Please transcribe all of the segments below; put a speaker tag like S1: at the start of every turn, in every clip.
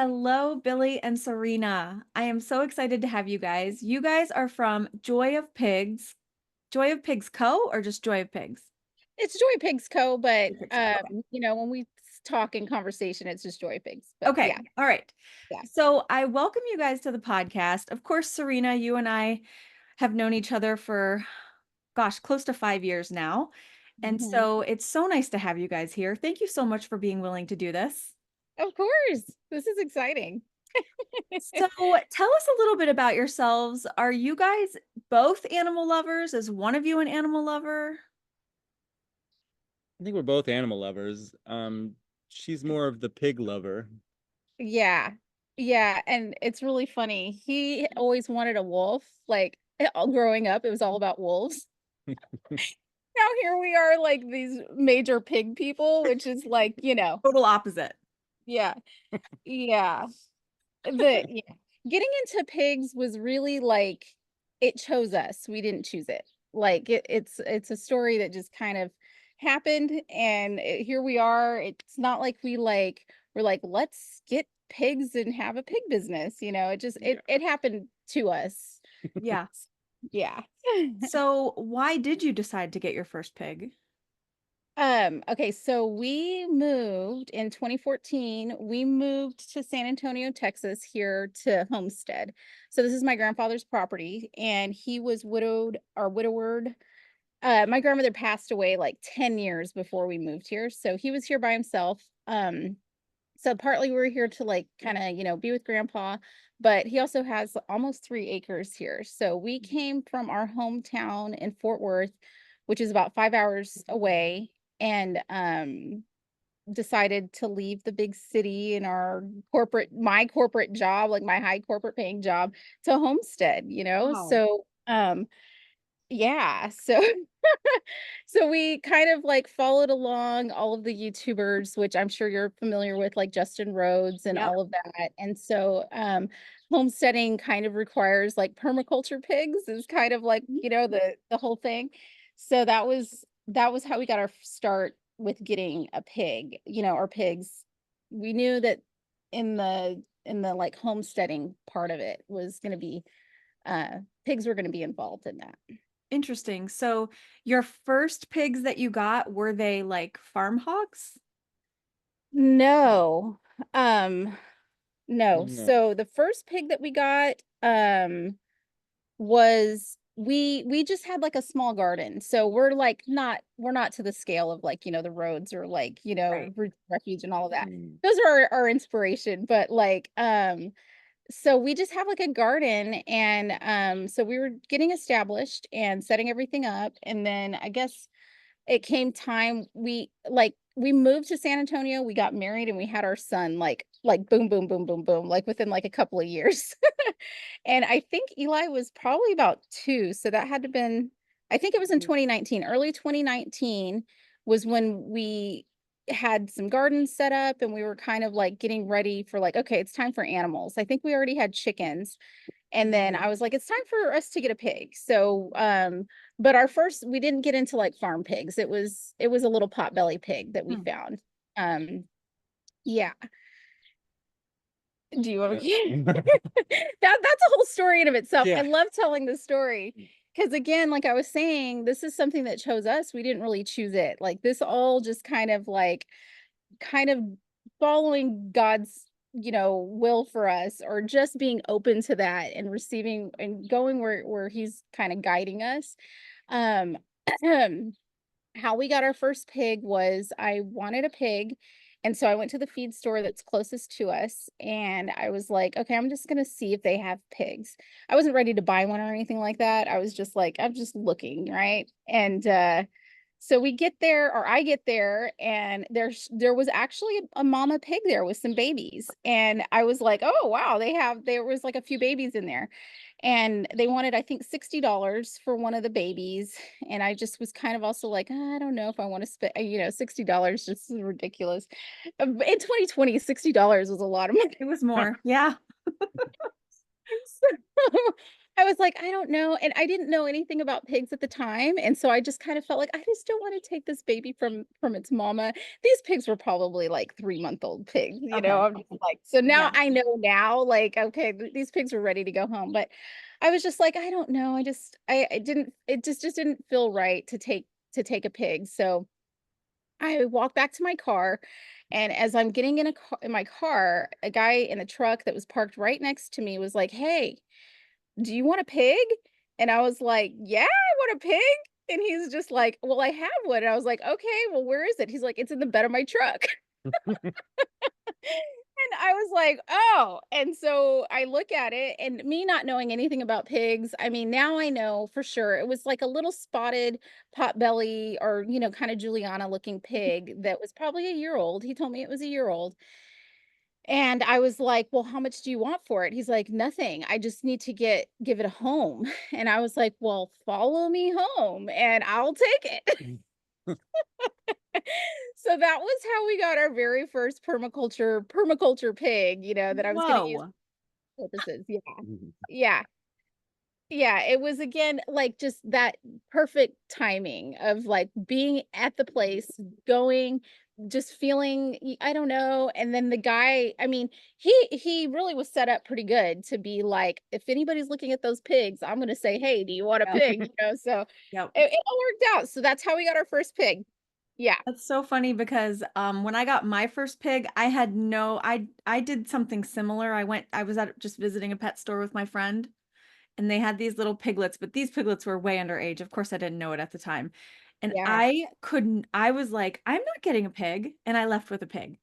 S1: Hello, Billy and Serina. I am so excited to have you guys. You guys are from Joy of Pigs. Joy of Pigs Co. or just Joy of Pigs?
S2: It's Joy Pigs Co., but
S1: Joy of Pigs Co. Okay.
S2: when we talk in conversation, it's just Joy Pigs. But yeah,
S1: Okay. All right.
S2: yeah.
S1: So I welcome you guys to the podcast. Of course, Serina, you and I have known each other for, gosh, close to 5 years now. And
S2: Mhm.
S1: so it's so nice to have you guys here. Thank you so much for being willing to do this.
S2: Of course. This is exciting.
S1: So tell us a little bit about yourselves. Are you guys both animal lovers? Is one of you an animal lover?
S3: I think we're both animal lovers. She's more of the pig lover.
S2: Yeah. Yeah, and it's really funny. He always wanted a wolf. Like all growing up, it was all about wolves. Now here we are like these major pig people, which is like,
S1: Total opposite.
S2: yeah. Yeah. Yeah. Getting into pigs was really like it chose us. We didn't choose it. Like it's a story that just kind of happened, and here we are. It's not like we're like, let's get pigs and have a pig business. It just
S3: Yeah.
S2: it happened to us.
S1: Yeah.
S2: Yeah.
S1: So why did you decide to get your first pig?
S2: Okay, so we moved in 2014. We moved to San Antonio, Texas, here to Homestead. So this is my grandfather's property, and he was widowed or widowered. My grandmother passed away like 10 years before we moved here. So he was here by himself. So partly we were here to like kind of, be with grandpa, but he also has almost 3 acres here. So we came from our hometown in Fort Worth, which is about 5 hours away, and decided to leave the big city and my corporate job, like my high corporate paying job, to homestead,
S1: Wow.
S2: so yeah, so so we kind of like followed along all of the YouTubers, which I'm sure you're familiar with, like Justin Rhodes and
S1: Yep.
S2: all of that. And so homesteading kind of requires like permaculture pigs is kind of like, the whole thing. So that was how we got our start with getting a pig, our pigs. We knew that in the like homesteading part of it was going to be pigs were going to be involved in that.
S1: Interesting. So your first pigs that you got, were they like farm hogs?
S2: No. Um, no.
S3: No.
S2: So the first pig that we got, was we just had like a small garden. So we're not to the scale of like, the roads or like,
S1: Right.
S2: refuge and all of that.
S3: Mm.
S2: Those are our inspiration, but like, so we just have like a garden, and so we were getting established and setting everything up, and then I guess it came time we moved to San Antonio, we got married, and we had our son like boom, boom, boom, boom, boom, like within like a couple of years. And I think Eli was probably about 2, so that had to been I think it was in 2019. Early 2019 was when we had some gardens set up, and we were kind of like getting ready for like, okay, it's time for animals. I think we already had chickens, and then I was like, it's time for us to get a pig. So, but we didn't get into like farm pigs. It was a little potbelly pig that we
S1: Hmm.
S2: found. Um, yeah. Do you want
S3: Uh,
S2: to that's a whole story in of itself. I
S3: yeah.
S2: love telling this story because again, like I was saying, this is something that chose us. We didn't really choose it. Like this all just kind of following God's, will for us, or just being open to that and receiving and going where he's kind of guiding us. Um how we got our first pig was I wanted a pig. And so I went to the feed store that's closest to us, and I was like, okay, I'm just going to see if they have pigs. I wasn't ready to buy one or anything like that. I was just like, I'm just looking, right? And so we get there, or I get there, and there was actually a mama pig there with some babies. And I was like, oh wow, there was like a few babies in there. And they wanted, I think, $60 for one of the babies. And I just was kind of also like, I don't know if I want to spend, $60 just is ridiculous. In 2020, $60 was a lot of money.
S1: It was more. Yeah.
S2: So I was like, I don't know. And I didn't know anything about pigs at the time. And so I just kind of felt like I just don't want to take this baby from its mama. These pigs were probably like 3-month-old pigs, you know.
S1: Okay.
S2: I'm just like, so now
S1: Yeah.
S2: I know now, like, okay, these pigs are ready to go home. But I was just like, I don't know. I didn't, it just didn't feel right to take a pig. So I walked back to my car, and as I'm getting in my car, a guy in a truck that was parked right next to me was like, "Hey, do you want a pig?" And I was like, "Yeah, I want a pig." And he's just like, "Well, I have one." And I was like, "Okay, well, where is it?" He's like, "It's in the bed of my truck." And I was like, "Oh." And so I look at it, and me not knowing anything about pigs, I mean, now I know for sure it was like a little spotted potbelly or, kind of Juliana looking pig that was probably a year old. He told me it was a year old. And I was like, "Well, how much do you want for it?" He's like, "Nothing. I just need to give it a home." And I was like, "Well, follow me home and I'll take it." So that was how we got our very first permaculture pig, that I was going to use
S1: Whoa.
S2: for purposes. Yeah. Yeah. Yeah, it was again like just that perfect timing of like being at the place, going, just feeling, I don't know. And then the guy, I mean, he really was set up pretty good to be like, if anybody's looking at those pigs, I'm gonna say, "Hey, do you want a
S1: Yep.
S2: pig?" So
S1: Yep.
S2: it all worked out. So that's how we got our first pig. Yeah.
S1: That's so funny because when I got my first pig, I did something similar. I was at just visiting a pet store with my friend, and they had these little piglets, but these piglets were way underage. Of course, I didn't know it at the time. And
S2: Yeah.
S1: I was like, I'm not getting a pig. And I left with a pig.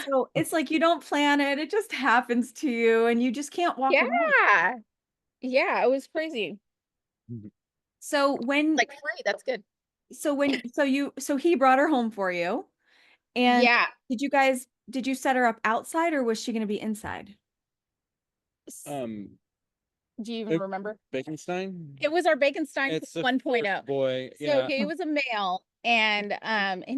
S1: So it's like you don't plan it, it just happens to you, and you just can't walk away.
S2: Yeah. Yeah, it was crazy.
S1: So when,
S2: Like free, that's good.
S1: so he brought her home for you. And
S2: Yeah.
S1: did you set her up outside or was she going to be inside?
S2: S-
S3: Um,
S2: Do you even
S3: Ba-
S2: remember?
S3: Baconstein?
S2: It was our Baconstein
S3: It's a
S2: 1.0.
S3: first boy.
S2: So
S3: Yeah.
S2: he was a male and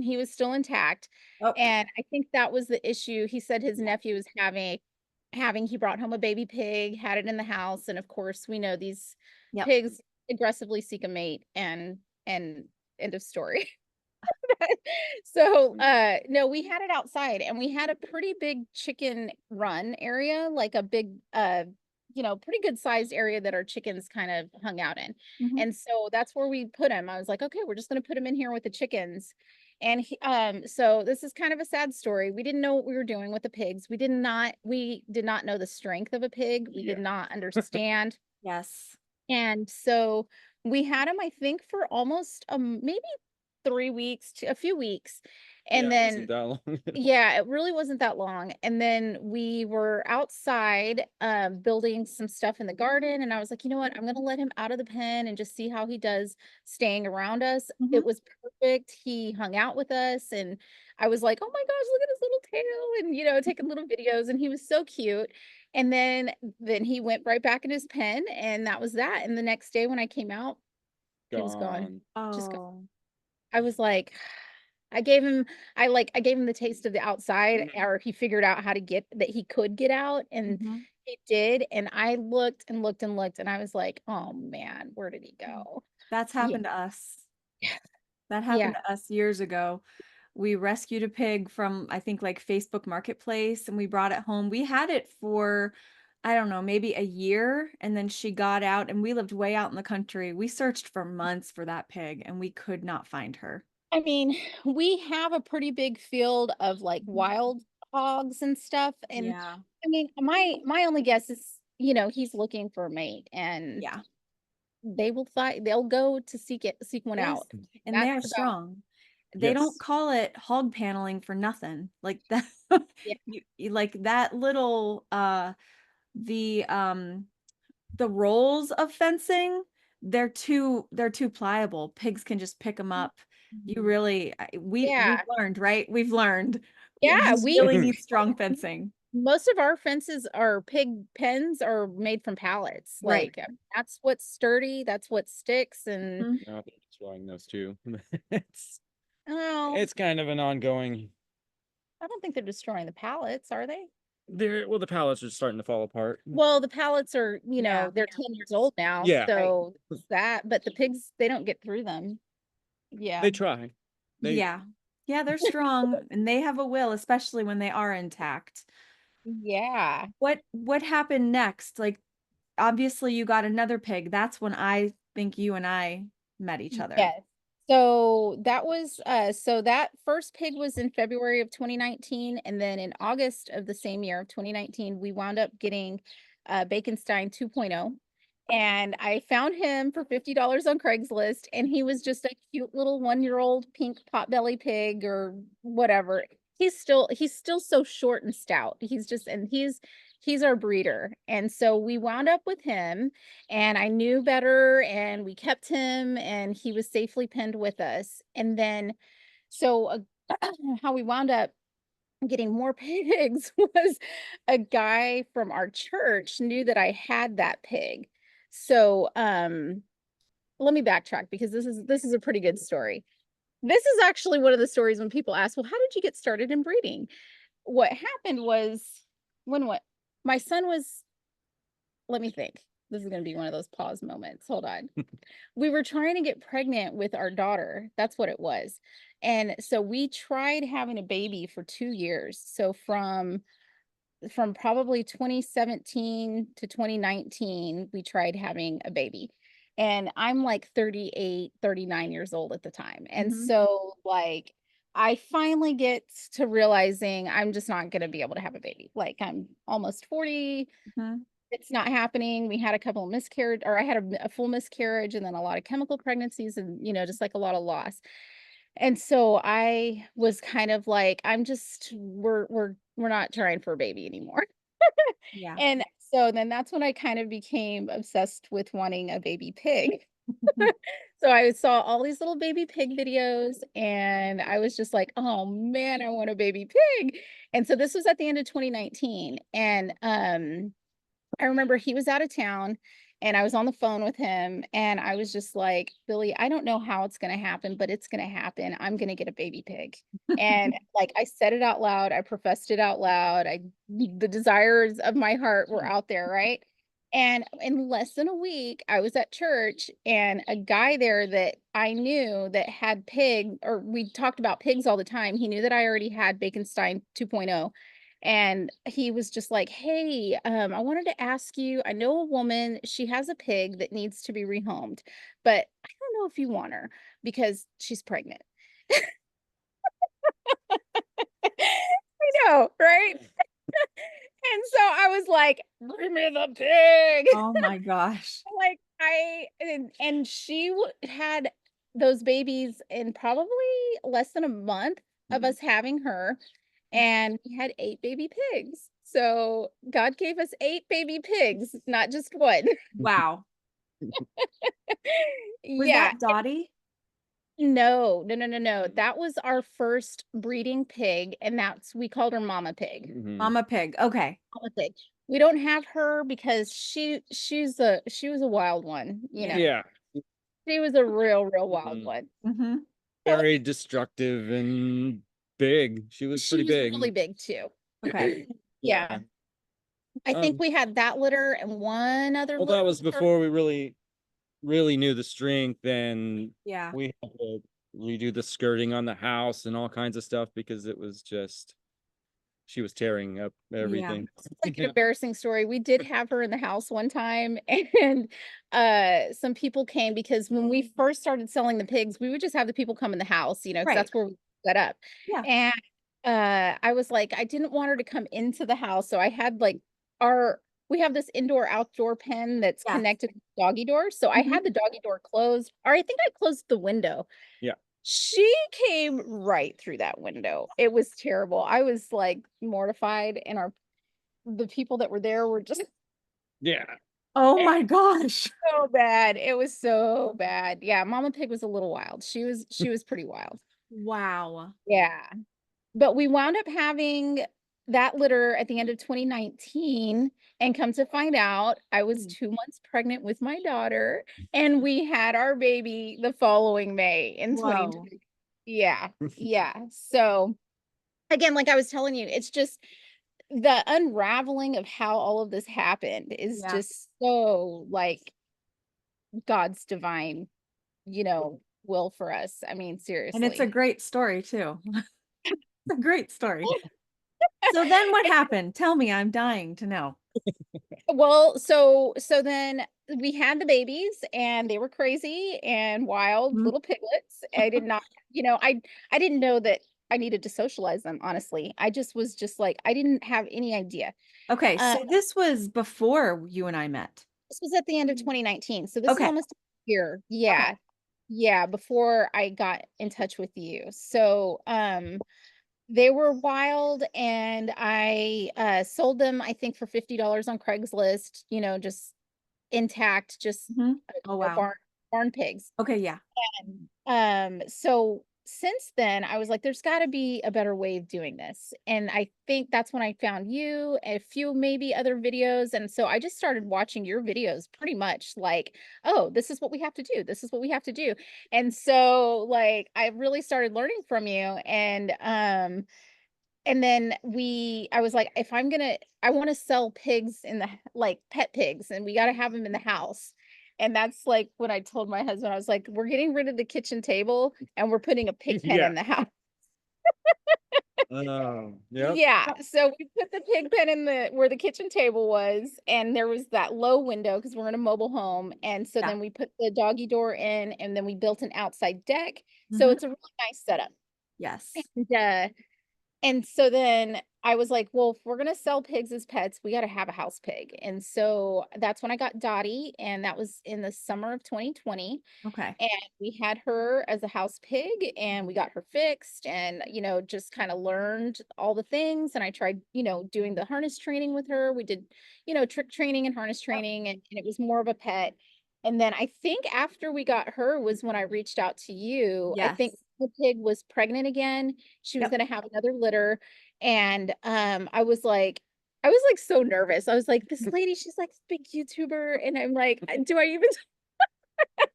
S2: he was still intact.
S1: Oh,
S2: And I think that was the issue. He said his nephew was having he brought home a baby pig, had it in the house, and of course we know these
S1: yep.
S2: pigs aggressively seek a mate and end of story. So no, we had it outside and we had a pretty big chicken run area, like a big pretty good sized area that our chickens kind of hung out in.
S1: Mhm.
S2: And so that's where we put him. I was like, okay, we're just gonna put him in here with the chickens. And so this is kind of a sad story. We didn't know what we were doing with the pigs. We did not know the strength of a pig. We
S3: Yeah.
S2: did not understand.
S1: Yes.
S2: And so we had him, I think, for almost maybe 3 weeks to a few weeks.
S3: Yeah,
S2: And
S3: it wasn't
S2: then,
S3: that long at all.
S2: yeah, it really wasn't that long. And then we were outside building some stuff in the garden. And I was like, you know what? I'm going to let him out of the pen and just see how he does staying around us.
S1: Mhm.
S2: It was perfect. He hung out with us. And I was like, oh my gosh, look at his little tail. And, taking little videos. And he was so cute. And then he went right back in his pen. And that was that. And the next day when I came out, he was gone.
S3: Gone.
S2: Just gone.
S1: Oh.
S2: I was like, I gave him the taste of the outside, or he figured out how to get that he could get out, and
S1: Mhm.
S2: he did. And I looked and looked and looked, and I was like, oh man, where did he go?
S1: That's
S2: Yeah.
S1: happened to us. That
S2: Yeah.
S1: happened to us years ago. We rescued a pig from, I think, like Facebook Marketplace, and we brought it home. We had it for, I don't know, maybe a year, and then she got out, and we lived way out in the country. We searched for months for that pig, and we could not find her.
S2: I mean, we have a pretty big field of like
S1: Mhm.
S2: wild hogs and stuff. And
S1: Yeah.
S2: I mean, my only guess is, he's looking for a mate and
S1: Yeah.
S2: they'll go to seek one
S1: Yes.
S2: out.
S1: And
S2: That's
S1: they're
S2: about
S1: strong. They don't
S3: Yes.
S1: call it hog paneling for nothing. Like that,
S2: yeah.
S1: like that little the um the rolls of fencing, they're too pliable. Pigs can just pick them up. You really we've
S2: Yeah.
S1: learned, right? We've learned
S2: Yeah,
S1: you
S2: we
S1: really need strong fencing.
S2: most of our fences our pig pens are made from pallets.
S1: Right.
S2: Like that's what's sturdy, that's what sticks. And
S1: Mhm.
S3: No, they're destroying those too. It's
S2: oh,
S3: it's kind of an ongoing.
S2: I don't think they're destroying the pallets, are they?
S3: the pallets are starting to fall apart.
S2: Well, the pallets are,
S1: Yeah.
S2: they're 10 years old now,
S3: Yeah.
S2: so but the pigs, they don't get through them. Yeah.
S3: They try. They
S1: Yeah. Yeah, they're strong and they have a will, especially when they are intact.
S2: Yeah.
S1: What happened next? Like, obviously you got another pig. That's when I think you and I met each other.
S2: Yes. So that was so that first pig was in February of 2019, and then in August of the same year of 2019, we wound up getting Baconstein 2.0. And I found him for $50 on Craigslist, and he was just a cute little 1-year-old pink potbelly pig or whatever. He's still so short and stout. He's our breeder. And so we wound up with him, and I knew better, and we kept him, and he was safely penned with us. And then so how we wound up getting more pigs was a guy from our church knew that I had that pig. So let me backtrack, because this is a pretty good story. This is actually one of the stories when people ask, well, how did you get started in breeding? What happened was, what my son was, let me think. This is going to be one of those pause moments. Hold on. We were trying to get pregnant with our daughter. That's what it was. And so we tried having a baby for 2 years. So from probably 2017 to 2019, we tried having a baby. And I'm like 38, 39 years old at the time. And
S1: Mhm.
S2: so like I finally get to realizing I'm just not going to be able to have a baby. Like I'm almost 40.
S1: Mhm.
S2: It's not happening. We had a couple of miscarriage, or I had a full miscarriage, and then a lot of chemical pregnancies, and just like a lot of loss. And so I was kind of like, we're not trying for a baby anymore.
S1: Yeah.
S2: And so then that's when I kind of became obsessed with wanting a baby pig. So I saw all these little baby pig videos, and I was just like, oh man, I want a baby pig. And so this was at the end of 2019. And I remember he was out of town, and I was on the phone with him, and I was just like, Billy, I don't know how it's going to happen, but it's going to happen. I'm going to get a baby pig. And like I said it out loud, I professed it out loud. The desires of my heart were out there, right? And in less than a week, I was at church, and a guy there that I knew that had pig, or we talked about pigs all the time. He knew that I already had Baconstein 2.0. And he was just like, hey, I wanted to ask you, I know a woman, she has a pig that needs to be rehomed, but I don't know if you want her because she's pregnant. I know, right? And so I was like, bring me the pig.
S1: Oh my gosh.
S2: Like and she had those babies in probably less than a month of us having her, and we had 8 baby pigs. So God gave us 8 baby pigs, not just one.
S1: Wow. Was
S2: Yeah.
S1: that Dottie?
S2: No, no, no, no, no. That was our first breeding pig, and we called her Mama Pig.
S3: Mhm.
S1: Mama pig. Okay.
S2: Mama Pig. We don't have her because she was a wild one,
S1: Yeah.
S3: Yeah.
S2: She was a real wild
S3: Mhm.
S2: one.
S1: Mhm.
S3: Very destructive and big. She was
S2: She
S3: pretty
S2: was
S3: big.
S2: really big too.
S1: Okay.
S2: Yeah. I think
S3: Um,
S2: we had that litter and one other
S3: well, that
S2: litter.
S3: was before we really knew the strength, and
S1: Yeah.
S3: we had to redo the skirting on the house and all kinds of stuff because it was just she was tearing up
S1: Yeah.
S3: everything.
S2: It's like an embarrassing story. We did have her in the house one time, and some people came, because when we first started selling the pigs, we would just have the people come in the house, because
S1: Right.
S2: that's where we set up.
S1: Yeah.
S2: And I was like, I didn't want her to come into the house, so I had like we have this indoor outdoor pen that's
S1: Yes.
S2: connected to the doggy door. So I
S1: Mhm.
S2: had the doggy door closed, or I think I closed the window.
S3: Yeah.
S2: She came right through that window. It was terrible. I was like mortified, and the people that were there were just
S3: Yeah.
S1: Oh my gosh.
S2: so bad. It was so bad. Yeah, Mama Pig was a little wild. She was pretty wild.
S1: Wow.
S2: Yeah. But we wound up having that litter at the end of 2019, and come to find out, I was
S1: Mm.
S2: 2 months pregnant with my daughter, and we had our baby the following May in
S1: Whoa.
S2: 2020. Yeah. Yeah. So again, like I was telling you, it's just the unraveling of how all of this happened is
S1: Yeah.
S2: just so like God's divine, will for us. I mean,
S1: And it's a
S2: seriously.
S1: great story too. It's a great story. So then what happened? Tell me, I'm dying to know.
S2: Well, so then we had the babies and they were crazy and wild
S1: Mhm.
S2: little piglets. I did not, I didn't know that I needed to socialize them, honestly. I just was just like I didn't have any idea.
S1: Okay,
S2: Uh,
S1: so this was before you and I met.
S2: this was at the end of 2019. So this is
S1: Okay.
S2: almost a year.
S1: Okay.
S2: Yeah. Yeah, before I got in touch with you. So, they were wild and I sold them I think for $50 on Craigslist, just intact, just
S1: Mhm. Oh, wow.
S2: barn pigs.
S1: Okay, yeah.
S2: So since then I was like, there's got to be a better way of doing this. And I think that's when I found you, a few maybe other videos. And so I just started watching your videos pretty much like, oh, this is what we have to do. This is what we have to do. And so like I really started learning from you. And then I was like, if I want to sell pigs like pet pigs, and we got to have them in the house. And that's like when I told my husband, I was like, we're getting rid of the kitchen table and we're putting a pig pen
S3: Yeah.
S2: in the house.
S3: Yep.
S2: Yeah. So we put the pig pen in where the kitchen table was, and there was that low window because we're in a mobile home. And so
S1: Yeah.
S2: then we put the doggy door in, and then we built an outside deck. So
S1: Mhm.
S2: it's a really nice setup.
S1: Yes.
S2: And, And so then I was like, well, if we're going to sell pigs as pets, we got to have a house pig. And so that's when I got Dottie, and that was in the summer of 2020.
S1: Okay.
S2: And we had her as a house pig and we got her fixed and, just kind of learned all the things. And I tried, doing the harness training with her. We did, trick training and harness
S1: Yep.
S2: training, and it was more of a pet. And then I think after we got her was when I reached out to you. I think
S1: Yes.
S2: the pig was pregnant again. She was
S1: Yep.
S2: going to have another litter. And I was like so nervous. I was like, this lady, she's like this big YouTuber. And I'm like, do I even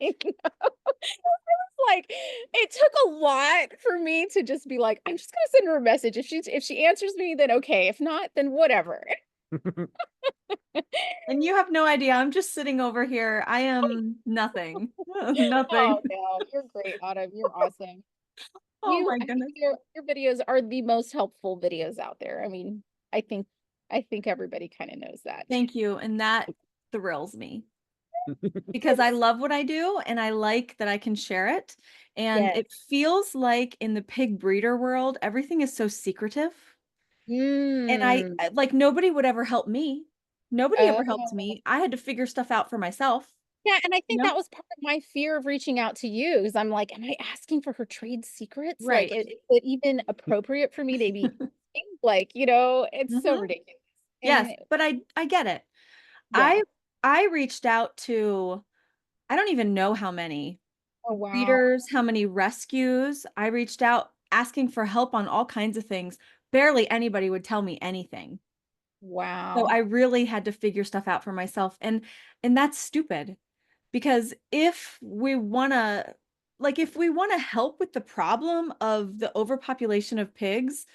S2: I know. Like it took a lot for me to just be like, I'm just gonna send her a message. If she answers me, then okay. If not, then whatever.
S1: And you have no idea. I'm just sitting over here. I am nothing. Nothing.
S2: Oh no, you're great, Autumn. You're awesome.
S1: Oh my
S2: I think
S1: goodness.
S2: your videos are the most helpful videos out there. I mean, I think I think everybody kind of knows that.
S1: Thank you. And that thrills me because I love what I do and I like that I can share it. And
S2: Yes.
S1: it feels like in the pig breeder world, everything is so secretive. And
S2: Mm.
S1: like nobody would ever help me. Nobody ever helped
S2: Oh.
S1: me. I had to figure stuff out for myself,
S2: Yeah, and I
S1: you
S2: think
S1: know?
S2: that was part of my fear of reaching out to you, because I'm like, am I asking for her trade secrets? Like,
S1: Right.
S2: is it even appropriate for me to be like, it's so
S1: Hmm.
S2: ridiculous.
S1: Yes,
S2: And
S1: but I get it.
S2: yeah.
S1: I reached out to I don't even know how many
S2: Oh wow.
S1: breeders, how many rescues. I reached out asking for help on all kinds of things. Barely anybody would tell me anything. So
S2: Wow.
S1: I really had to figure stuff out for myself. And that's stupid because if we want to help with the problem of the overpopulation of pigs,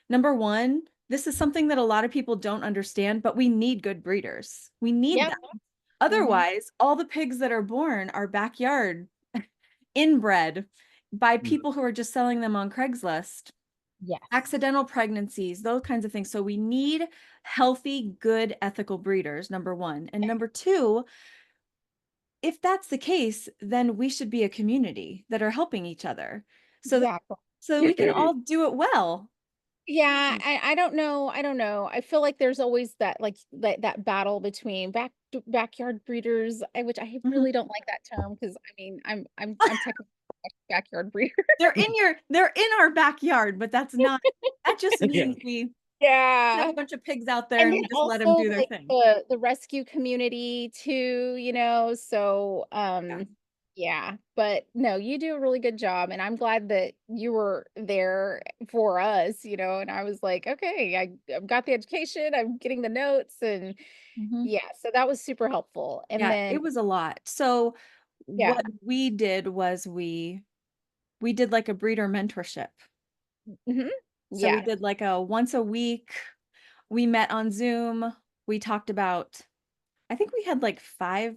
S1: number one, this is something that a lot of people don't understand, but we need good breeders. We need
S2: Yep.
S1: them.
S2: Hmm.
S1: Otherwise, all the pigs that are born are backyard inbred by people who are just selling them on Craigslist,
S2: Yes.
S1: accidental pregnancies, those kinds of things. So we need healthy, good, ethical breeders, number one. And number two, if that's the case, then we should be a community that are helping each other so that
S2: Exactly.
S1: we can all do it well.
S2: Yeah, I don't know. I don't know. I feel like there's always that like that battle between backyard breeders, which I
S1: Mhm.
S2: really don't like that term because I mean I'm technically a backyard breeder.
S1: They're in our backyard, but that just
S3: Yeah.
S1: means we have
S2: Yeah.
S1: a bunch of pigs out there
S2: And
S1: and
S2: then
S1: we just let them
S2: also
S1: do their
S2: like
S1: thing.
S2: the rescue community too, so
S1: Yeah.
S2: yeah, but no, you do a really good job and I'm glad that you were there for us, and I was like, okay, I've got the education, I'm getting the notes and
S1: Mhm.
S2: yeah, so that was super helpful. And
S1: Yeah,
S2: then
S1: it was a lot. So
S2: yeah.
S1: what we did was we did like a breeder mentorship.
S2: Hmm.
S1: So we
S2: Yeah.
S1: did like a once a week we met on Zoom. We talked about, I think we had like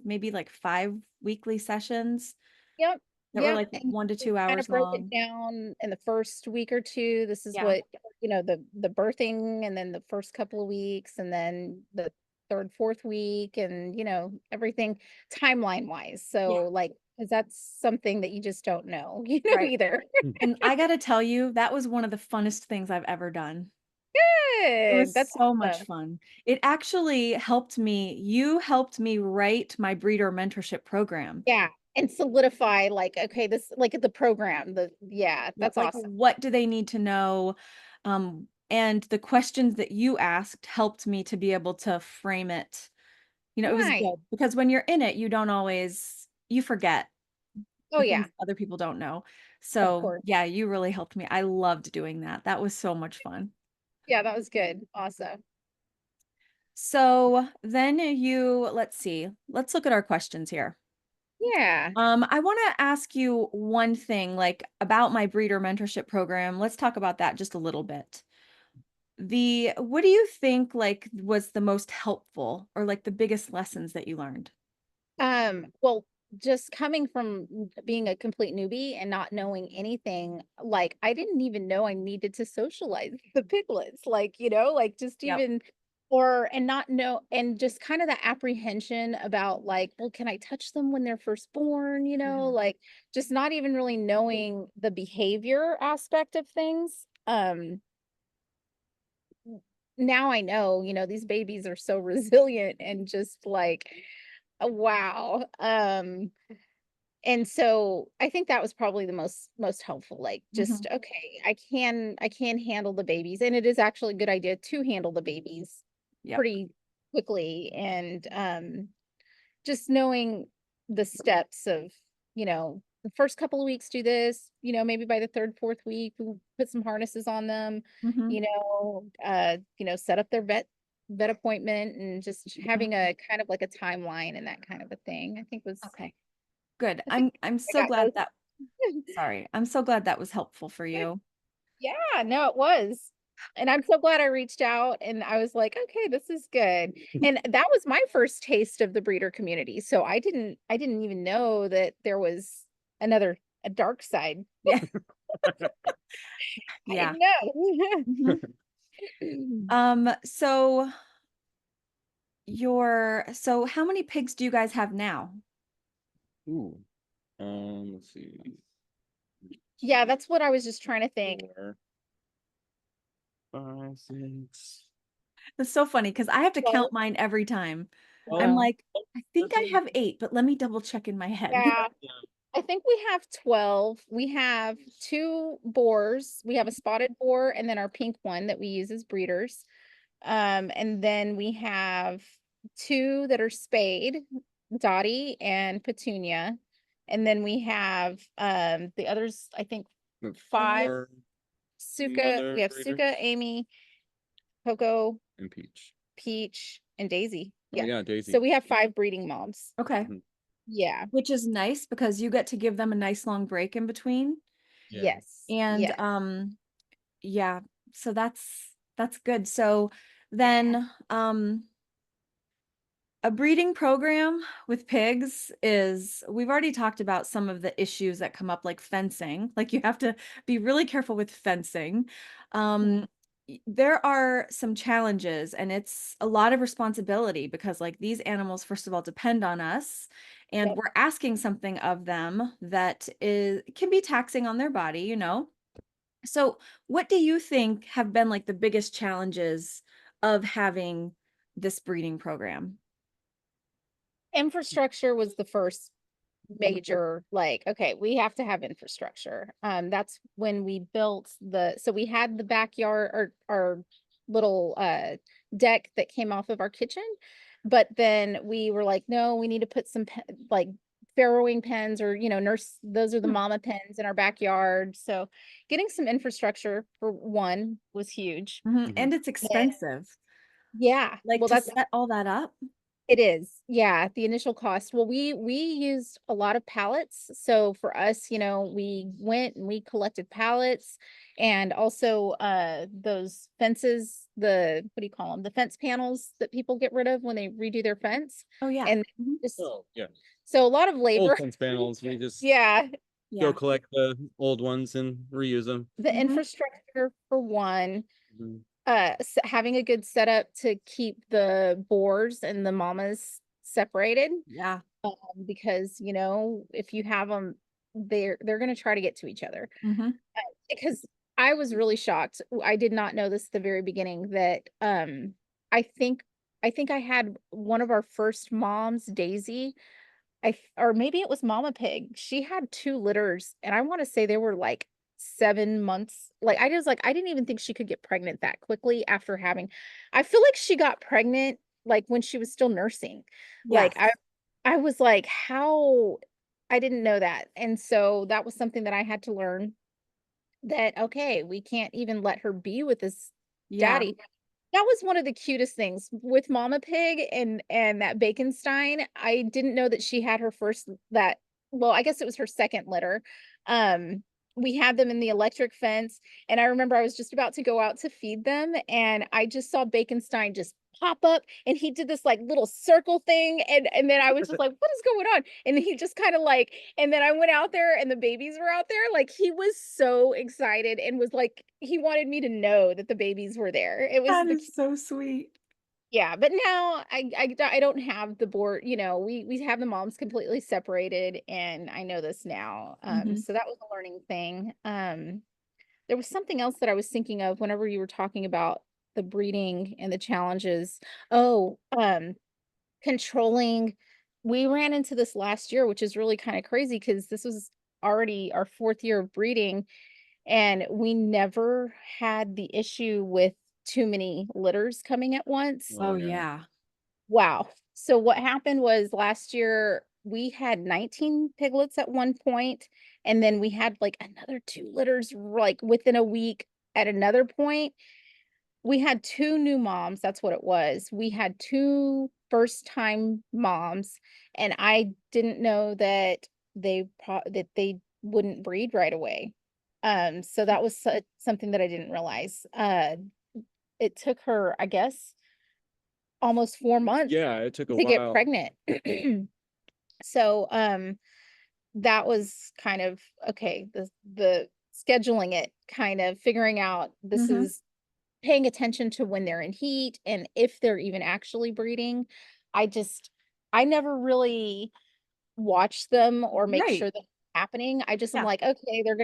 S1: maybe like 5 weekly sessions
S2: Yep.
S1: that were
S2: Yep.
S1: like
S2: And
S1: one to
S2: we
S1: two
S2: kind of
S1: hours
S2: broke it
S1: long.
S2: down in the first week or two. This is
S1: Yeah.
S2: what, the birthing, and then the first couple of weeks, and then the third, fourth week, and everything timeline wise.
S1: Yeah.
S2: So like, because that's something that you just don't know,
S1: Right.
S2: either.
S1: And I gotta tell you, that was one of the funnest things I've ever done. It
S2: Good.
S1: was
S2: That's
S1: so much
S2: awesome.
S1: fun. It actually helped me. You helped me write my breeder mentorship program.
S2: Yeah. And solidify, like, okay, this, like, the program, yeah,
S1: Yeah,
S2: that's
S1: like,
S2: awesome.
S1: what do they need to know? And the questions that you asked helped me to be able to frame it. It was
S2: Nice.
S1: good because when you're in it, you forget
S2: Oh
S1: the
S2: yeah,
S1: things other people don't know.
S2: of
S1: So,
S2: course.
S1: yeah, you really helped me. I loved doing that. That was so much fun.
S2: Yeah, that was good. Awesome.
S1: So, then let's see. Let's look at our questions here.
S2: Yeah.
S1: I want to ask you one thing, like about my breeder mentorship program. Let's talk about that just a little bit. What do you think like was the most helpful or like the biggest lessons that you learned?
S2: Well, just coming from being a complete newbie and not knowing anything, like I didn't even know I needed to socialize the piglets, like, like just
S1: Yep.
S2: even or and not know, and just kind of the apprehension about like, well, can I touch them when they're first born,
S1: Mhm.
S2: like just not even really knowing the behavior aspect of things. Now I know, these babies are so resilient and just like, wow. And so I think that was probably the most helpful, like
S1: Mhm.
S2: just, okay, I can handle the babies. And it is actually a good idea to handle the babies
S1: Yep.
S2: pretty quickly. And just knowing the steps of, the first couple of weeks do this, maybe by the third, fourth week, we put some harnesses on them,
S1: Mhm.
S2: set up their vet appointment, and just
S1: Mhm.
S2: having a kind of like a timeline and that kind of a thing.
S1: Okay. Good.
S2: I think
S1: I'm
S2: I
S1: so
S2: got
S1: glad
S2: those.
S1: that sorry. I'm so glad that was helpful for you.
S2: Yeah, no, it was. And I'm so glad I reached out, and I was like, okay, this is good. And that was my first taste of the breeder community. So I didn't even know that there was a dark side.
S1: Yeah.
S2: I
S1: Yeah.
S2: didn't know.
S1: Mhm. So so how many pigs do you guys have now?
S3: Ooh. Let's see.
S2: Yeah, that's what I was just trying to think.
S3: 4, 5, 6.
S1: It's so funny because I have to
S2: Well,
S1: count mine every time. I'm
S3: Oh,
S1: like, I think I have 8, but let me double check in my head.
S2: yeah, I think we have 12. We have 2 boars. We have a spotted boar and then our pink one that we use as breeders. And then we have 2 that are spayed, Dottie and Petunia. And then we have the others, I think
S3: The
S2: 5,
S3: 4
S2: Suka.
S3: mother
S2: We have Suka,
S3: breeders
S2: Amy, Coco,
S3: and Peach.
S2: Peach, and Daisy.
S3: Oh
S2: Yeah.
S3: yeah,
S2: So
S3: Daisy.
S2: we have 5 breeding moms.
S1: Okay.
S3: Mhm.
S2: Yeah.
S1: Which is nice because you get to give them a nice long break in between.
S3: Yeah.
S2: Yes.
S1: And
S2: Yeah.
S1: yeah, so that's good. So
S2: Yeah.
S1: then a breeding program with pigs is, we've already talked about some of the issues that come up, like fencing. Like you have to be really careful with fencing.
S2: Mhm.
S1: There are some challenges and it's a lot of responsibility because like these animals, first of all, depend on us and
S2: Yep.
S1: we're asking something of them that can be taxing on their body. So what do you think have been like the biggest challenges of having this breeding program?
S2: Infrastructure was the first major, like, okay, we have to have infrastructure. That's when we built so we had the backyard, or our little deck that came off of our kitchen, but then we were like, no, we need to put some like farrowing pens, or nurse, those are the
S1: Hmm.
S2: mama pens in our backyard. So getting some infrastructure for one was huge.
S1: Mhm,
S3: Mhm.
S1: and it's
S2: And
S1: expensive,
S2: yeah,
S1: like,
S2: well,
S1: to
S2: that's
S1: set all that up.
S2: It is. Yeah, the initial cost. Well, we used a lot of pallets. So for us, we went and we collected pallets and also those fences, the what do you call them? The fence panels that people get rid of when they redo their fence.
S1: Oh, yeah.
S2: And
S1: Mhm.
S2: just
S3: Oh, yeah.
S2: so a lot of
S3: Old
S2: labor.
S3: fence panels, we just
S2: Yeah,
S3: go
S1: Yeah.
S3: collect the old ones and reuse them.
S2: the
S1: Mhm.
S2: infrastructure for one,
S3: Mhm.
S2: having a good setup to keep the boars and the mamas separated.
S1: Yeah.
S2: Because if you have them, they're going to try to get to each other.
S1: Mhm.
S2: Because I was really shocked. I did not know this at the very beginning that I think I had one of our first moms, Daisy, or maybe it was Mama Pig. She had two litters, and I want to say they were like 7 months. Like I didn't even think she could get pregnant that quickly after having. I feel like she got pregnant like when she was still nursing. Like
S1: Yes.
S2: I was like, how I didn't know that. And so that was something that I had to learn that okay, we can't even let her be with this
S1: Yeah.
S2: daddy. That was one of the cutest things with Mama Pig and that Baconstein. I didn't know that she had her first that well, I guess it was her second litter. Um, we had them in the electric fence, and I remember I was just about to go out to feed them, and I just saw Baconstein just pop up, and he did this like little circle thing, and then I was just like, "What is going on?" And then he just kind of like, and then I went out there, and the babies were out there. Like he was so excited and was like, he wanted me to know that the babies were there. It was
S1: That
S2: the
S1: is so sweet.
S2: yeah, but now I don't have the board, we have the moms completely separated and I know this now.
S1: Mhm.
S2: So that was a learning thing. There was something else that I was thinking of whenever you were talking about the breeding and the challenges. Oh, controlling. We ran into this last year, which is really kind of crazy because this was already our fourth year of breeding and we never had the issue with too many litters coming at once.
S3: Oh
S1: Oh,
S3: yeah.
S1: yeah.
S2: Wow. So what happened was last year we had 19 piglets at one point, and then we had like another two litters like within a week at another point. We had two new moms, that's what it was. We had two first time moms, and I didn't know that that they wouldn't breed right away. So that was something that I didn't realize. It took her, I guess, almost 4 months
S3: Yeah, it took a
S2: to get
S3: while.
S2: pregnant. So, that was kind of okay, the scheduling it, kind of figuring out this
S1: Mhm.
S2: is paying attention to when they're in heat and if they're even actually breeding. I just I never really watch them or make
S1: Right.
S2: sure that's happening. I just am
S1: Yeah.
S2: like, okay, they're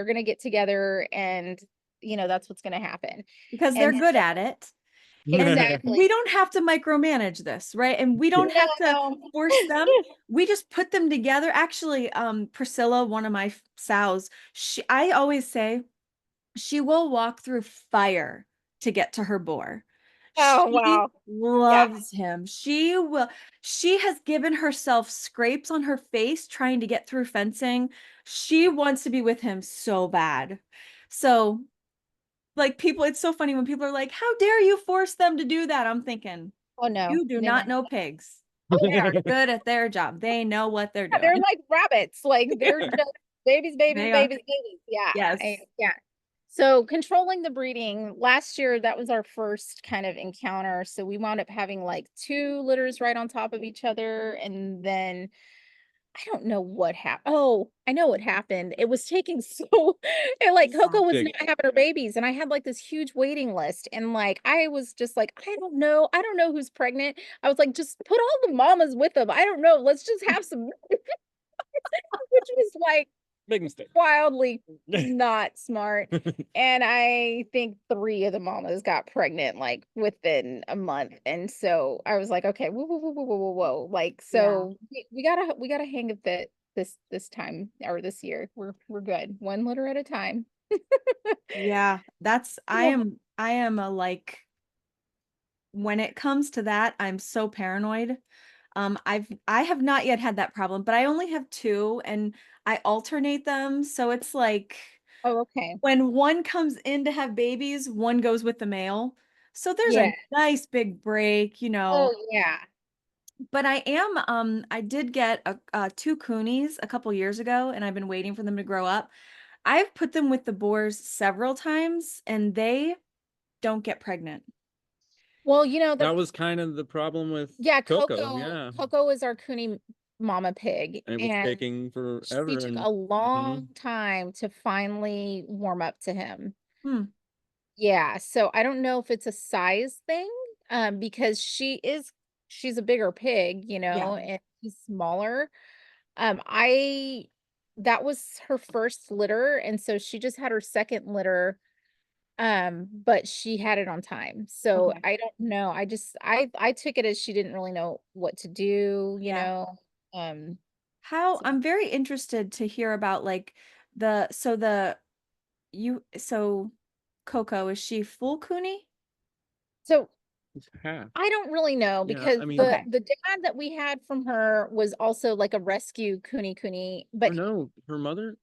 S2: gonna get together and that's what's gonna happen.
S1: Because they're
S2: And
S1: good at it. And we
S2: exactly.
S1: don't have to micromanage this, right? And we
S3: Yeah.
S1: don't have to
S2: No.
S1: force them. We just put them together. Actually, Priscilla, one of my sows, I always say she will walk through fire to get to her boar.
S2: Oh,
S1: She
S2: wow. Yeah.
S1: loves him. She has given herself scrapes on her face trying to get through fencing. She wants to be with him so bad. So, like, people, it's so funny when people are like, "How dare you force them to do that?" I'm thinking,
S2: Oh, no.
S1: "You do
S2: They
S1: not
S2: know.
S1: know pigs.
S2: Oh,
S1: They
S2: yeah.
S1: are good at their job. They know what they're
S2: Yeah, they're
S1: doing."
S2: like rabbits, like, they're just babies, babies,
S1: They are.
S2: babies, babies. Yeah,
S1: Yes.
S2: yeah. So, controlling the breeding, last year, that was our first kind of encounter, so we wound up having, like, 2 litters right on top of each other, and then I don't know what happened. Oh, I know what happened. It was taking so and, like,
S1: Yeah.
S2: Coco was
S3: Big.
S2: not having her babies, and I had, like, this huge waiting list, and, like, I was just like, I don't know who's pregnant." I was like, "Just put all the mamas with them. I don't know. Let's just have some," which was, like,
S3: Big mistake.
S2: wildly not smart, and I think 3 of the mamas got pregnant, like, within a month, and so I was like, "Okay, whoa, whoa, whoa, whoa, whoa, whoa, whoa," like,
S1: Yeah.
S2: so we gotta hang with it this time or this year. We're good. 1 litter at a time.
S1: Yeah. That's
S2: Yeah.
S1: I am a, like, when it comes to that, I'm so paranoid. I have not yet had that problem, but I only have 2 and I alternate them, so it's like
S2: Oh, okay.
S1: when one comes in to have babies, one goes with the male. So there's
S2: Yeah.
S1: a nice big break, you know.
S2: Oh, yeah.
S1: But I did get two coonies a couple years ago, and I've been waiting for them to grow up. I've put them with the boars several times, and they don't get pregnant.
S2: Well, you know,
S3: That was kind of the problem with
S2: yeah,
S3: Coco. Yeah.
S2: Coco is our Cooney mama pig,
S3: And it was
S2: and
S3: taking
S2: she
S3: forever.
S2: took
S3: And
S2: a
S3: mhm.
S2: long time to finally warm up to him.
S1: Hmm.
S2: Yeah, so I don't know if it's a size thing, because she's a bigger pig, you
S1: Yeah.
S2: know, and he's smaller. I that was her first litter, and so she just had her second litter, but she had it on time. So
S1: Okay.
S2: I don't know. I took it as she didn't really know what to do, you
S1: Yeah.
S2: know. Um,
S1: How
S2: so,
S1: I'm very interested to hear about like the so Coco, is she full Cooney?
S2: so
S3: It's half.
S2: I don't really know
S3: Yeah.
S2: because
S3: I mean,
S1: Okay.
S2: the dad that we had from her was also like a rescue Kuni,
S3: or
S2: but
S3: no, her mother.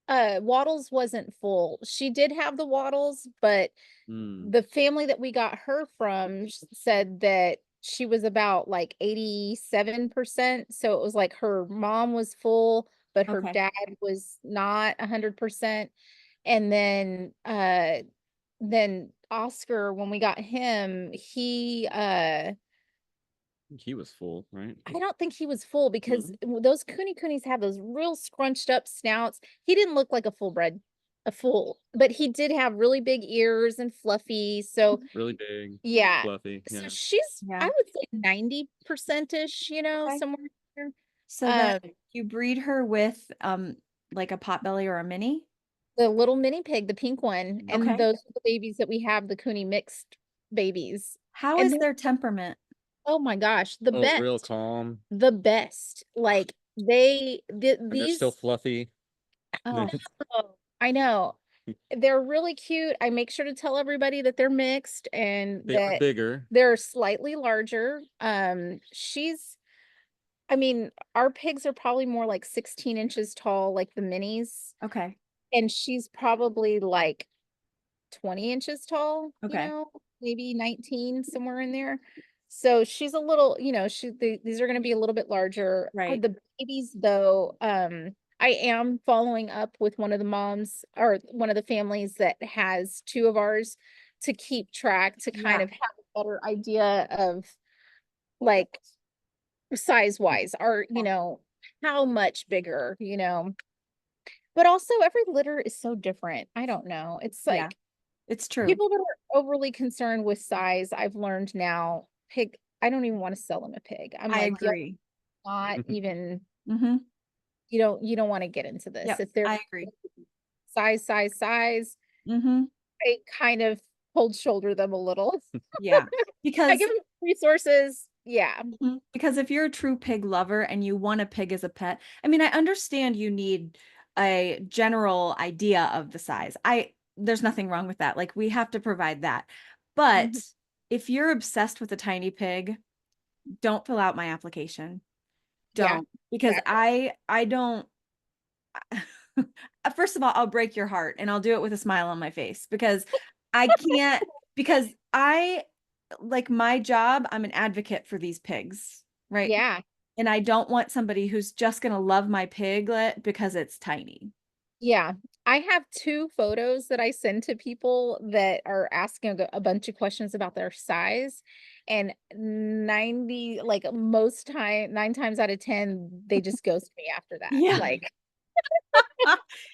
S2: Waddles wasn't full. She did have the Waddles, but
S3: Hmm.
S2: the family that we got her from said that she was about like 87%. So it was like her mom was full, but her
S1: Okay.
S2: dad was not 100%. And then Oscar, when we got him,
S3: He was full, right?
S2: I don't think he was full because
S3: No.
S2: those Coonies have those real scrunched up snouts. He didn't look like a full, but he did have really big ears and fluffy. So
S3: Really big,
S2: yeah.
S3: fluffy.
S2: So
S3: Yeah.
S2: she's, I
S1: Yeah.
S2: would say 90%-ish, you know,
S1: Okay.
S2: somewhere there.
S1: So then
S2: Um,
S1: you breed her with like a potbelly or a mini?
S2: the little mini pig, the pink one, and
S1: Okay.
S2: those are the babies that we have, the Cooney mixed babies.
S1: How
S2: And
S1: is
S2: they're,
S1: their temperament?
S2: oh my gosh,
S3: Oh, real calm.
S2: the best. Like
S3: And they're still
S2: these
S3: fluffy.
S1: Oh,
S2: Oh, I know. They're really cute. I make sure to tell everybody that they're mixed and
S3: They are
S2: that
S3: bigger.
S2: they're slightly larger. I mean, our pigs are probably more like 16 inches tall, like the minis,
S1: okay.
S2: and she's probably like 20 inches tall, you
S1: Okay.
S2: know, maybe 19, somewhere in there. So she's a little, you know, these are going to be a little bit larger.
S1: Right.
S2: The babies, though, I am following up with one of the moms or one of the families that has two of ours to keep track to kind
S1: Yeah.
S2: of have a better idea of like size wise or, you
S1: Yeah.
S2: know, how much bigger, you know. But also every litter is so different. I don't know. It's
S1: Yeah.
S2: like
S1: It's true.
S2: people that are overly concerned with size, I've learned now, I don't even want to sell them a pig. I'm
S1: I
S2: like, y'all
S1: agree.
S2: not even,
S1: Mm-hmm.
S2: you don't want to get into this.
S1: Yep.
S2: If they're
S1: I agree.
S2: size,
S1: Mm-hmm.
S2: I kind of cold shoulder them a little.
S1: Yeah.
S2: I
S1: Because
S2: give them resources. Yeah.
S1: because if you're a true pig lover and you want a pig as a pet, I mean, I understand you need a general idea of the size. There's nothing wrong with that. Like we have to provide that. But
S2: Mhm.
S1: if you're obsessed with a tiny pig, don't fill out my application.
S2: Yeah,
S1: Don't, because
S2: exactly.
S1: I don't first of all, I'll break your heart and I'll do it with a smile on my face because I can't because I like my job, I'm an advocate for these pigs, right?
S2: Yeah.
S1: And I don't want somebody who's just going to love my piglet because it's tiny.
S2: Yeah. I have two photos that I send to people that are asking a bunch of questions about their size. And 90, like most time, 9 times out of 10, they just ghost me after that.
S1: Yeah.
S2: Like,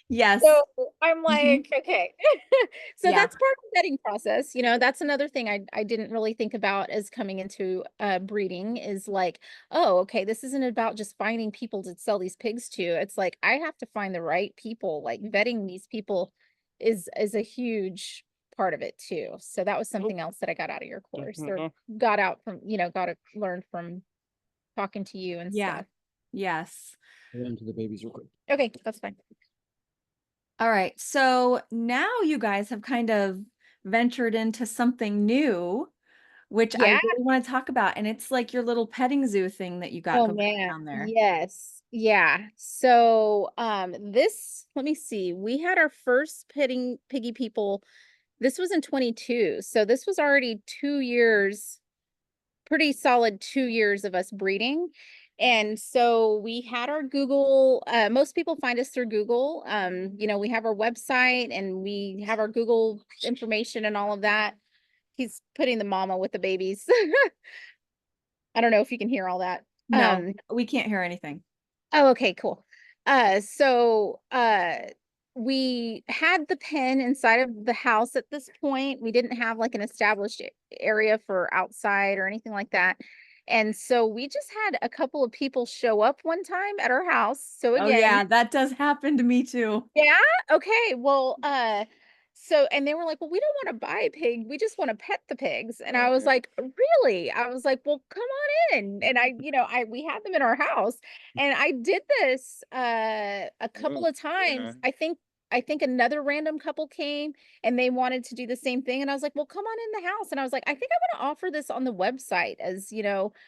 S1: Yes.
S2: so I'm
S1: Mhm.
S2: like, okay. So
S1: Yeah.
S2: that's part of the vetting process. You know, that's another thing I didn't really think about as coming into breeding is like, oh, okay, this isn't about just finding people to sell these pigs to. It's like I have to find the right people. Like vetting these people is a huge part of it too. So that was
S3: Nope.
S2: something else that I got out of your course or
S3: Uh-huh.
S2: got out from, you know, got to learn from talking to you and
S1: Yeah.
S2: stuff.
S1: Yes.
S3: Get into the babies real quick.
S2: Okay, that's fine.
S1: All right. So now you guys have kind of ventured into something new, which I
S2: Yeah.
S1: really want to talk about. And it's like your little petting zoo thing that you got
S2: Oh
S1: going
S2: man,
S1: down there.
S2: yes. Yeah. So this, let me see. We had our first piggy people. This was in 22. So this was already 2 years. pretty solid 2 years of us breeding. And so we had our Google, most people find us through Google. You know, we have our website and we have our Google information and all of that. He's putting the mama with the babies. I don't know if you can hear all that.
S1: No, we can't hear anything.
S2: Oh, okay, cool. So we had the pen inside of the house at this point. We didn't have like an established area for outside or anything like that. And so we just had a couple of people show up one time at our house. So
S1: Oh
S2: again,
S1: yeah, that does happen to me too.
S2: yeah. Okay. Well, so and they were like, "Well, we don't want to buy a pig. We just want to pet the pigs." And I was like, "Really?" I was like, "Well, come on in." And we had them in our house. And I did this a couple
S3: Oh,
S2: of
S3: yeah.
S2: times. I think another random couple came and they wanted to do the same thing. And I was like, "Well, come on in the house." And I was like, "I think I'm going to offer this on the website as,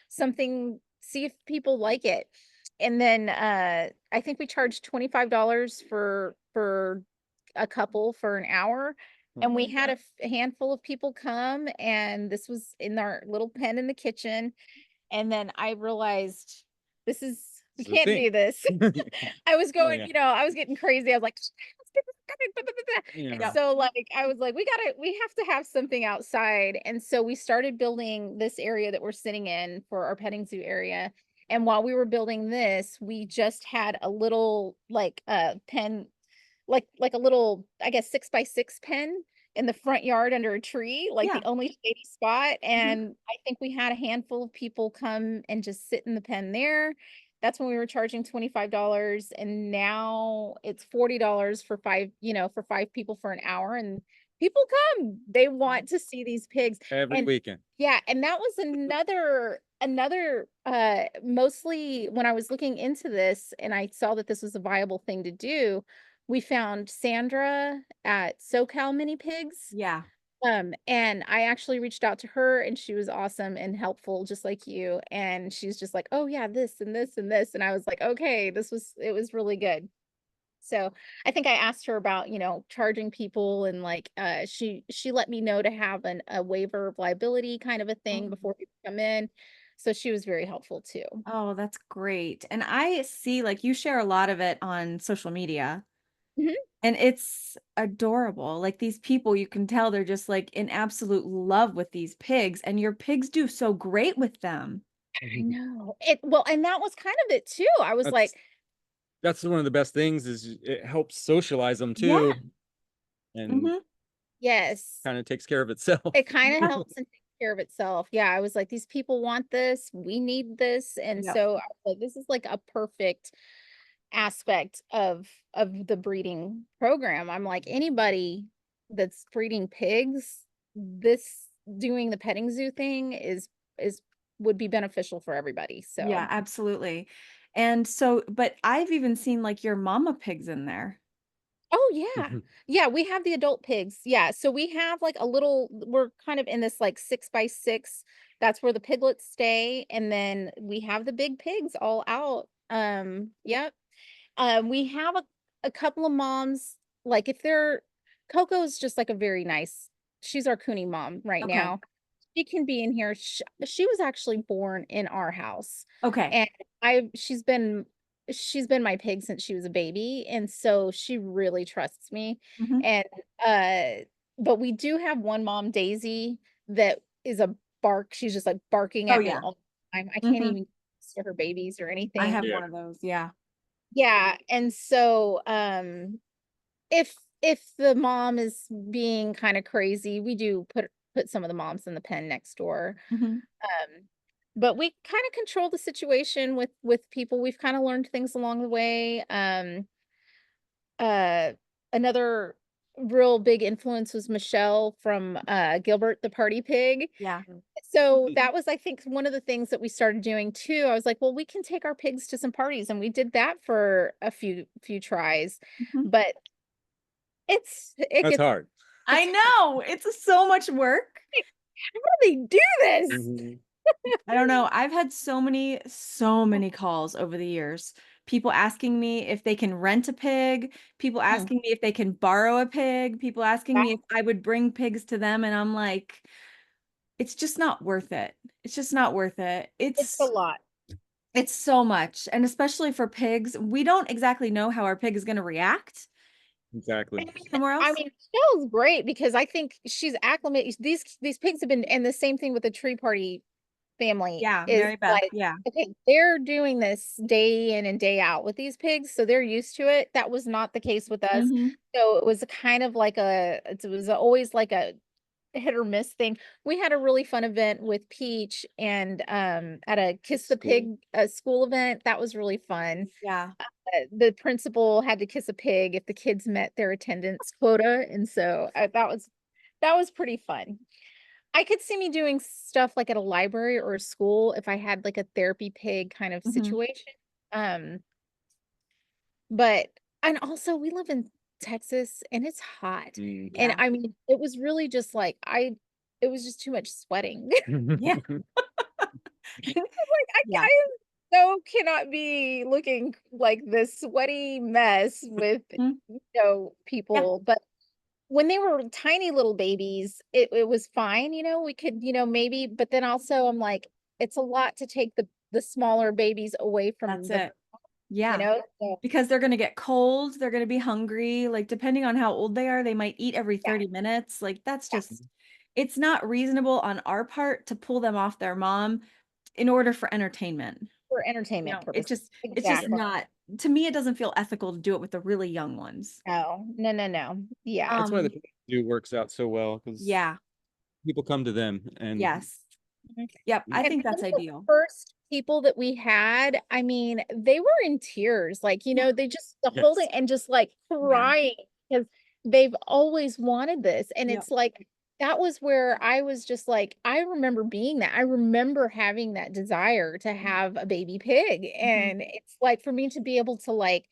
S2: something, see if people like it." And then I think we charged $25 for a couple for an hour. And we had a handful of people come, and this was in our little pen in the kitchen. And then I realized we
S3: It's the
S2: can't
S3: thing.
S2: do this. I was
S3: Oh
S2: going,
S3: yeah.
S2: I was getting crazy. I was like, let's get this going, blah, blah, blah, blah." And
S3: Yeah.
S1: Yep.
S2: so like I was like, we have to have something outside. And so we started building this area that we're sitting in for our petting zoo area. And while we were building this, we just had a little like pen, like a little, I guess, 6x6 pen in the front yard under a tree, like
S1: Yeah.
S2: the only shady spot.
S1: Mhm.
S2: And I think we had a handful of people come and just sit in the pen there. That's when we were charging $25. And now it's $40 for five people for an hour. And people come, they want to see these pigs.
S3: Every
S2: And
S3: weekend.
S2: yeah, and that was another mostly when I was looking into this and I saw that this was a viable thing to do, we found Sandra at SoCal Mini Pigs.
S1: Yeah.
S2: And I actually reached out to her and she was awesome and helpful, just like you. And she's just like, "Oh yeah, this and this and this." And I was like, "Okay, it was really good." So I think I asked her about, charging people and like she let me know to have a waiver of liability kind of a thing
S1: Oh.
S2: before people come in. So she was very helpful too.
S1: Oh, that's great. And I see like you share a lot of it on social media
S2: Mhm.
S1: and it's adorable. Like these people, you can tell they're just like in absolute love with these pigs and your pigs do so great with them.
S2: I know. And that was kind of it too. I was like,
S3: That's that's one of the best things is it helps socialize them
S1: Yeah.
S3: too, and
S1: Mhm.
S2: yes,
S3: kind of takes care of itself.
S2: it kind of
S1: Yeah.
S2: helps and takes care of itself. Yeah, I was like, these people want this, we need this. And
S1: Yep.
S2: so I was like, this is like a perfect aspect of the breeding program. I'm like, anybody that's breeding pigs, this doing the petting zoo thing is would be beneficial for everybody.
S1: Yeah,
S2: So
S1: absolutely. And so, but I've even seen like your mama pigs in there.
S2: oh yeah. Yeah, we have the adult pigs. Yeah. So we have like we're kind of in this like 6x6. That's where the piglets stay. And then we have the big pigs all out. Yep. We have a couple of moms, like if they're Coco's just like a very nice, she's our Cooney mom right
S1: Okay.
S2: now. She can be in here. She was actually born in our house.
S1: Okay.
S2: And she's been my pig since she was a baby. And so she really trusts me.
S1: Mhm.
S2: And but we do have one mom, Daisy, that is a bark. She's just like barking
S1: Oh
S2: at me
S1: yeah.
S2: all the time. I can't
S1: Mhm.
S2: even to her babies or
S1: I
S2: anything.
S1: have
S3: Yeah.
S1: one of those. Yeah.
S2: Yeah, and so, if the mom is being kinda crazy, we do put some of the moms in the pen next door,
S1: Mhm.
S2: um, but we kinda control the situation with people. We've kinda learned things along the way. Uh, Another real big influence was Michelle from, Gilbert the Party Pig.
S1: Yeah.
S2: So that was, I think, one of the things that we started doing too. I was like, well, we can take our pigs to some parties, and we did that for a few tries.
S1: Mhm.
S2: But it
S3: That's
S2: gets
S3: hard.
S1: I
S2: it's
S1: know. It's so much work.
S2: like, how do they do this?
S3: Mhm.
S1: I don't know. I've had so many calls over the years. People asking me if they can rent a pig, people
S2: Mm,
S1: asking me if they can borrow a pig, people asking
S2: wow.
S1: me if I would bring pigs to them. And I'm like, it's just not worth it. It's just not worth it.
S2: It's a lot.
S1: It's so much, and especially for pigs, we don't exactly know how our pig is gonna react
S3: Exactly.
S1: somewhere
S2: I
S1: else.
S2: mean, Michelle's great because I think she's acclimated. These pigs have been, and the same thing with the Tree Party family
S1: Yeah,
S2: is
S1: Mary Beth,
S2: like,
S1: yeah.
S2: okay, they're doing this day in and day out with these pigs, so they're used to it. That was not the case with us.
S1: Mhm,
S2: So it was a kind of like it was always like a hit or miss thing. We had a really fun event with Peach and at a Kiss the Pig school event. That was really fun.
S1: yeah.
S2: The principal had to kiss a pig if the kids met their attendance quota, and so that was pretty fun. I could see me doing stuff like at a library or a school if I had like a therapy pig kind of
S1: Mhm,
S2: situation. Um, but and also we live in Texas and it's hot. And
S1: yeah.
S2: I mean, it was really just like it was just too much sweating.
S1: Yeah,
S2: Like
S1: yeah.
S2: I so cannot be looking like this sweaty mess with
S1: Mm, yeah,
S2: people. But when they were tiny little babies, it was fine, we could, maybe, but then also I'm like, it's a lot to take the smaller babies away
S1: that's
S2: from the,
S1: it. Yeah,
S2: so
S1: because they're gonna get cold, they're gonna be hungry, like, depending on how old they are, they might eat every
S2: yeah,
S1: 30 minutes, like, that's
S2: yeah,
S1: just it's not reasonable on our part to pull them off their mom in order for entertainment.
S2: for entertainment
S1: No,
S2: purposes.
S1: it's just
S2: Exactly.
S1: not to me, it doesn't feel ethical to do it with the really young ones.
S2: No, no, no, no. Yeah.
S3: That's why the
S1: Um,
S3: pig zoo works out so well because
S1: yeah,
S3: people come to them and
S1: yes.
S2: Mhm.
S1: Yep, I
S2: And
S1: think
S2: some
S1: that's
S2: of the
S1: ideal.
S2: first people that we had, I mean, they were in tears, like,
S1: Yeah,
S2: they just the
S3: yes.
S2: holding and just like
S1: yeah,
S2: crying because they've always wanted this. And
S1: yep,
S2: it's like that was where I was just like, I remember being that. I remember having that desire to have a baby pig.
S1: mhm.
S2: And it's like for me to be able to like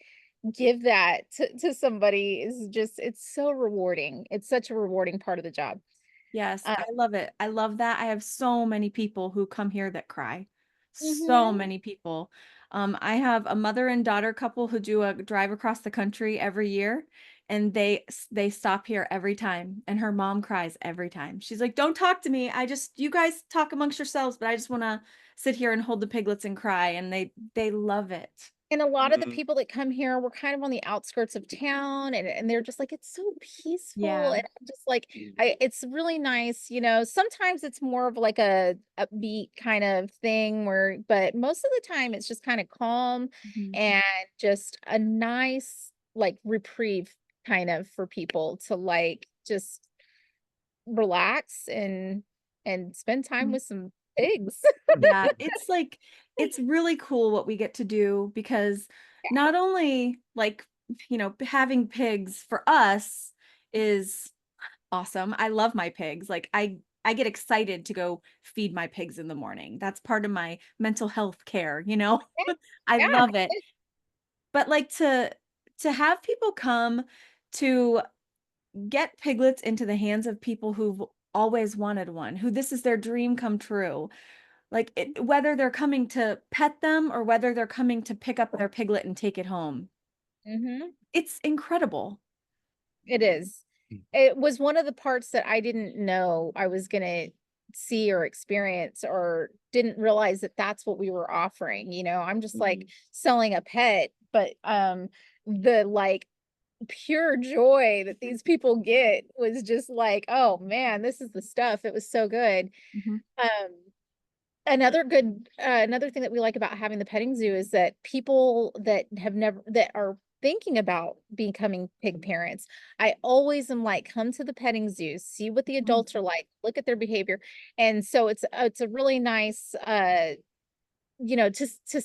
S2: give that to somebody is just it's so rewarding. It's such a rewarding part of the job.
S1: Yes,
S2: Um,
S1: I love it. I love that. I have so many people who come here that cry. So
S2: mhm.
S1: many people. I have a mother and daughter couple who do a drive across the country every year, and they stop here every time, and her mom cries every time. She's like, "Don't talk to me. You guys talk amongst yourselves, but I just want to sit here and hold the piglets and cry." And they love it.
S2: And a lot of the
S3: Mhm.
S2: people that come here were kind of on the outskirts of town and they're just like, it's so peaceful.
S1: Yeah.
S2: And I'm just like, it's really nice. Sometimes it's more of like a upbeat kind of thing but most of the time it's just kind of calm
S1: Mhm.
S2: and just a nice like reprieve kind of for people to like just relax and spend time with some pigs.
S1: Yeah, it's like it's really cool what we get to do because not only like, having pigs for us is awesome. I love my pigs. Like I get excited to go feed my pigs in the morning. That's part of my mental health care. I
S2: Yeah.
S1: love it. But like to have people come to get piglets into the hands of people who've always wanted one, who this is their dream come true. Like, whether they're coming to pet them or whether they're coming to pick up their piglet and take it home.
S2: Hmm.
S1: It's incredible.
S2: It is. It was one of the parts that I didn't know I was gonna see or experience or didn't realize that that's what we were offering, I'm just like selling a pet, but the like pure joy that these people get was just like, oh man, this is the stuff. It was so good.
S1: Mhm,
S2: Um another thing that we like about having the petting zoo is that people that are thinking about becoming pig parents, I always am like, come to the petting zoo, see what the
S1: mhm.
S2: adults are like, look at their behavior. And so it's a really nice to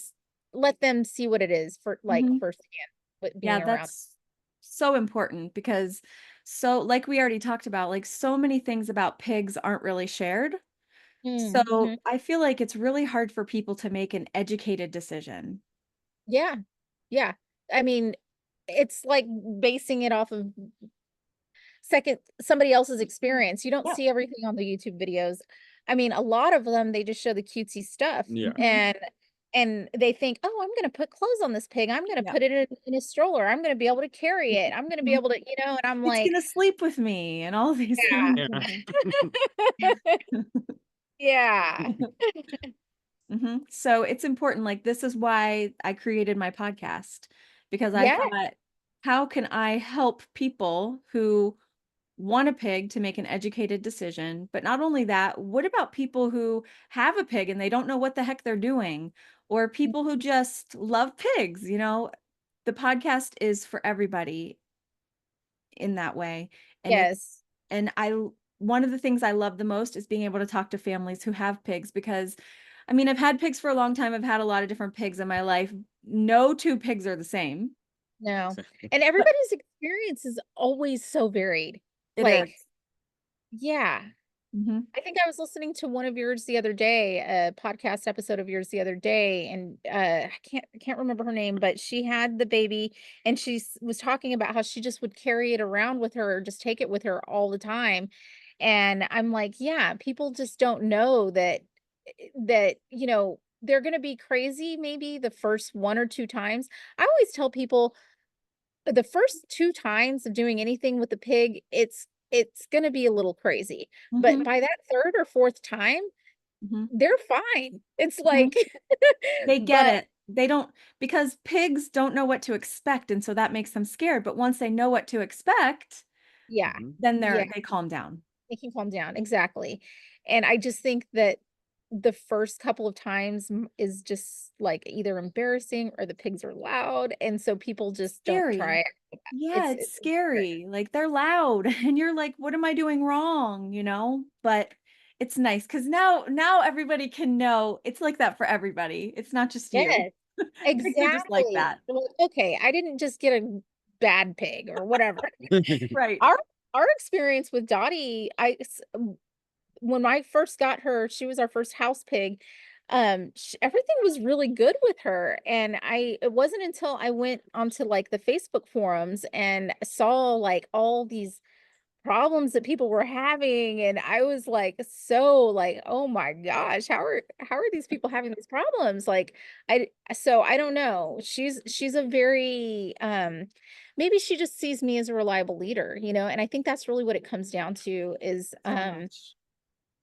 S2: let them see what it is for like
S1: Mhm.
S2: firsthand with
S1: Yeah,
S2: being around.
S1: that's so important because like we already talked about, like, so many things about pigs aren't really shared. So,
S2: Mhm.
S1: I feel like it's really hard for people to make an educated decision.
S2: Yeah. Yeah. I mean, it's like basing it off of somebody else's experience. You don't
S1: Yep.
S2: see everything on the YouTube videos. I mean, a lot of them, they just show the cutesy stuff
S3: Yeah.
S1: Mhm.
S2: and they think, "Oh, I'm gonna put clothes on this pig. I'm gonna
S1: Yep.
S2: put it in a stroller. I'm gonna be able to carry it. I'm gonna be
S1: Mhm.
S2: able to," and I'm
S1: It's
S2: like,
S1: gonna sleep with me and all these
S2: "Yeah."
S1: things.
S3: Yeah.
S2: Yeah.
S1: So it's important. Like, this is why I created my podcast, because I
S2: Yeah.
S1: thought, how can I help people who want a pig to make an educated decision? But not only that, what about people who have a pig and they don't know what the heck they're doing? Or people who just love pigs, The podcast is for everybody in that way. And it's
S2: Yes.
S1: and one of the things I love the most is being able to talk to families who have pigs, because I mean, I've had pigs for a long time. I've had a lot of different pigs in my life. No two pigs are the same,
S2: No. And
S1: but
S2: everybody's experience is always so varied.
S1: it
S2: Like,
S1: is.
S2: yeah.
S1: Mhm.
S2: I think I was listening to one of yours the other day, a podcast episode of yours the other day, and I can't remember her name, but she had the baby and was talking about how she just would carry it around with her, or just take it with her all the time. And I'm like, yeah, people just don't know that they're going to be crazy maybe the first one or two times. I always tell people the first 2 times of doing anything with the pig, it's gonna be a little crazy, but
S1: Mhm.
S2: by that 3rd or 4th time,
S1: Mhm.
S2: they're fine. It's
S1: Mhm.
S2: like
S1: They get
S2: but
S1: it. They don't, because pigs don't know what to expect, and so that makes them scared, but once they know what to expect,
S2: yeah,
S3: Mhm.
S1: then
S2: yeah,
S1: they calm down.
S2: they can calm down, exactly, and I just think that the first couple of times is just, like, either embarrassing or the pigs are loud, and so people just don't try
S1: Scary.
S2: it.
S1: Yeah,
S2: It's
S1: it's
S2: it's
S1: scary. Like, they're loud and you're like, "What am I doing wrong?" But it's nice because now everybody can know it's like that for everybody. It's not just you.
S2: yes,
S1: Pigs are just like
S2: exactly.
S1: that.
S2: They're like, "Okay, I didn't just get a bad pig or whatever."
S1: Right.
S2: Our our experience with Dottie, when I first got her, she was our first house pig. Everything was really good with her, and it wasn't until I went onto like the Facebook forums and saw like all these problems that people were having, and I was like so like, oh my gosh, how are these people having these problems? Like, I don't know. She's a very maybe she just sees me as a reliable leader, and I think that's really what it comes down to is
S1: So much.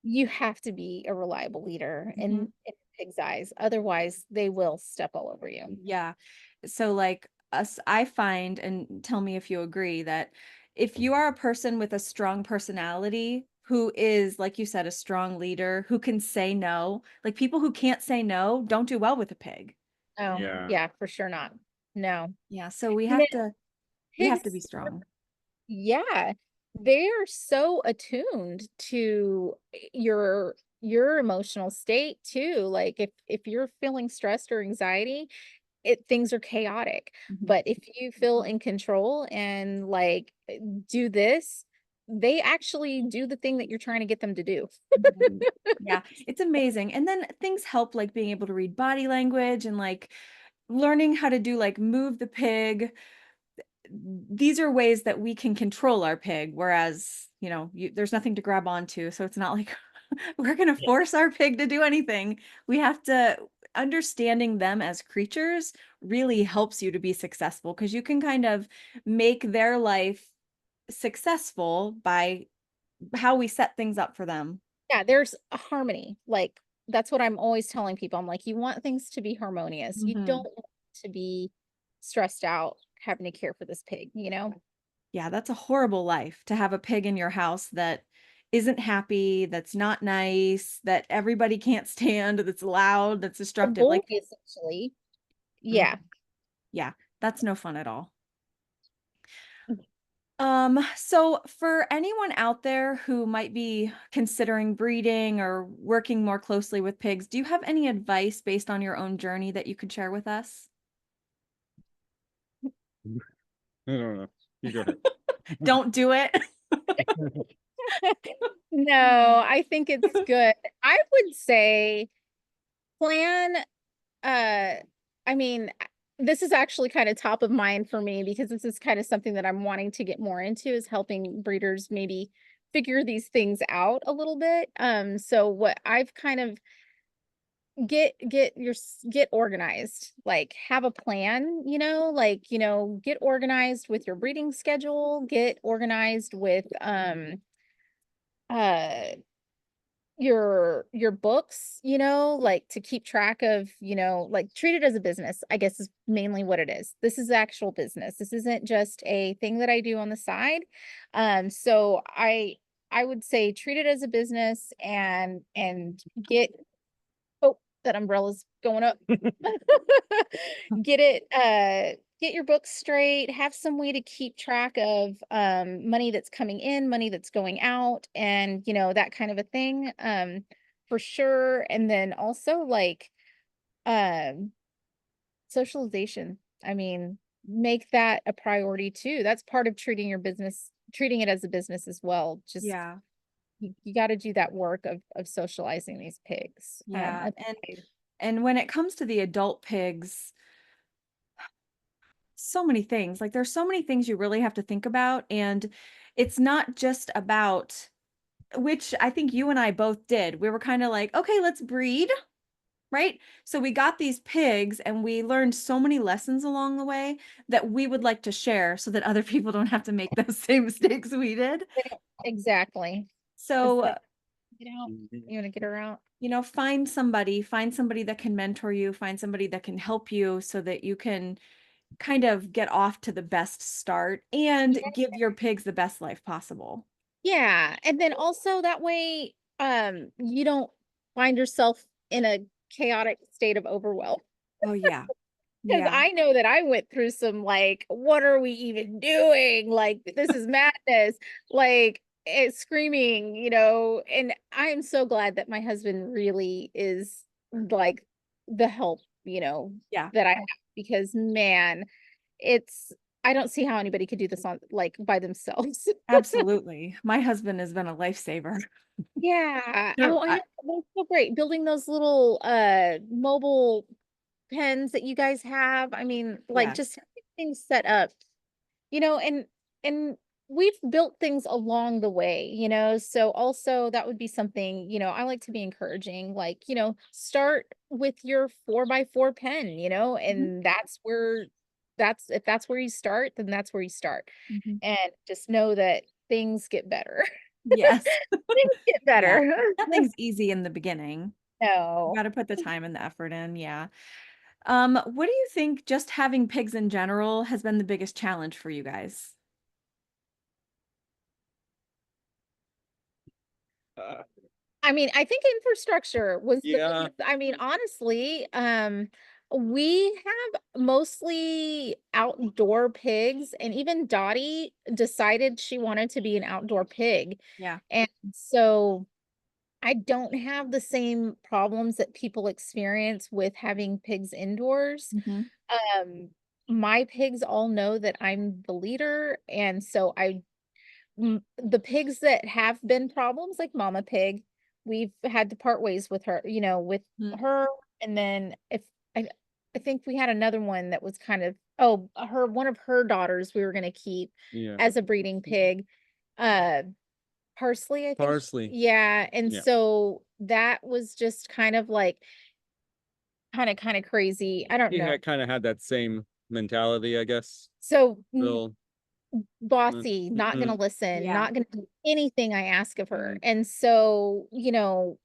S2: you have to be a reliable leader
S1: Mhm.
S2: in pig's eyes. Otherwise, they will step all over you.
S1: Yeah. So, like, I find, and tell me if you agree, that if you are a person with a strong personality who is, like you said, a strong leader who can say no, like people who can't say no don't do well with a pig.
S2: Oh,
S3: Yeah.
S2: yeah, for sure not. No.
S1: Yeah, so we
S2: And then
S1: have to be
S2: pigs,
S1: strong.
S2: yeah, they are so attuned to your emotional state too. Like if you're feeling stressed or anxiety, things are chaotic.
S1: Mhm.
S2: But if you feel in control and like do this, they actually do the thing that you're trying to get them to do.
S1: Mhm. Yeah, it's amazing. And then things help, like being able to read body language and like learning how to do like move the pig. These are ways that we can control our pig, whereas, there's nothing to grab onto. So it's not like we're going to
S3: Yeah.
S1: force our pig to do anything. We have to, understanding them as creatures really helps you to be successful, because you can kind of make their life successful by how we set things up for them.
S2: Yeah, there's a harmony. Like that's what I'm always telling people. I'm like, you want things to be harmonious. You don't
S1: Mhm.
S2: want to be stressed out having to care for this pig.
S1: Yeah, that's a horrible life to have a pig in your house that isn't happy, that's not nice, that everybody can't stand, that's loud, that's
S2: A
S1: destructive.
S2: bully
S1: Like,
S2: essentially.
S1: mm,
S2: Yeah.
S1: yeah, that's no fun at all. So for anyone out there who might be considering breeding or working more closely with pigs, do you have any advice based on your own journey that you could share with us?
S3: I don't know. You go ahead.
S1: Don't do it.
S2: No, I think it's good. I would say plan uh I mean, this is actually kind of top of mind for me because this is kind of something that I'm wanting to get more into is helping breeders maybe figure these things out a little bit. So what I've kind of get organized, like have a plan, like, get organized with your breeding schedule, get organized with uh your books, like to keep track of, like treat it as a business, I guess is mainly what it is. This is actual business. This isn't just a thing that I do on the side. So I would say treat it as a business and get, oh, that umbrella's going up. Get it, get your books straight, have some way to keep track of money that's coming in, money that's going out, and that kind of a thing. For sure. And then also like um socialization. I mean, make that a priority too. That's part of treating your business, treating it as a business as well. Just
S1: Yeah.
S2: you got to do that work of socializing these pigs.
S1: Yeah. And when it comes to the adult pigs, so many things. Like there's so many things you really have to think about. And it's not just about, which I think you and I both did. We were kind of like, okay, let's breed, right? So we got these pigs and we learned so many lessons along the way that we would like to share so that other people don't have to make those same mistakes we did.
S2: Exactly. Is
S1: So,
S2: that, you want to get her out?
S1: find somebody that can mentor you, find somebody that can help you so that you can kind of get off to the best start and give your pigs the best life possible.
S2: Yeah, and then also that way, you don't find yourself in a chaotic state of overwhelm.
S1: Oh yeah.
S2: Because
S1: Yeah.
S2: I know that I went through some like, what are we even doing? Like, this is madness. Like, it's screaming, and I am so glad that my husband really is like the help,
S1: Yeah.
S2: that I have, because man, it's I don't see how anybody could do this on like by themselves.
S1: Absolutely. My husband has been a lifesaver.
S2: Yeah.
S1: Sure.
S2: Oh, I know. That's so great. Building those little mobile pens that you guys have. I mean, like
S1: Yes.
S2: just having things set up, and we've built things along the way, so also that would be something, I like to be encouraging, like, start with your 4x4 pen,
S1: Mhm.
S2: and that's if that's where you start, then that's where you start.
S1: Mhm.
S2: And just know that things get better.
S1: Yes.
S2: Things get
S1: Yeah.
S2: better.
S1: Nothing's easy in the beginning. You
S2: No.
S1: got to put the time and the effort in. Yeah. What do you think just having pigs in general has been the biggest challenge for you guys?
S3: Uh,
S2: I mean, I think infrastructure was the
S3: yeah.
S2: biggest. I mean, honestly, we have mostly outdoor pigs, and even Dottie decided she wanted to be an outdoor pig.
S1: Yeah.
S2: And so I don't have the same problems that people experience with having pigs indoors.
S1: Mhm.
S2: Um, my pigs all know that I'm the leader, and so the pigs that have been problems, like Mama Pig, we've had to part ways with her, with
S1: Mhm.
S2: her. And then if I, I think we had another one that was kind of, one of her daughters we were going to keep
S3: Yeah.
S2: as a breeding pig. Uh, Parsley, I think.
S3: Parsley.
S2: Yeah. And
S3: Yeah.
S2: so that was just kind of like, kind of crazy. I don't
S3: He
S2: know.
S3: had kind of had that same mentality, I guess.
S2: So
S3: Bill.
S2: bossy, not
S3: Mm-hmm.
S2: gonna listen,
S1: Yeah.
S2: not gonna do anything I ask of her.
S3: Mm-hmm.
S2: And so,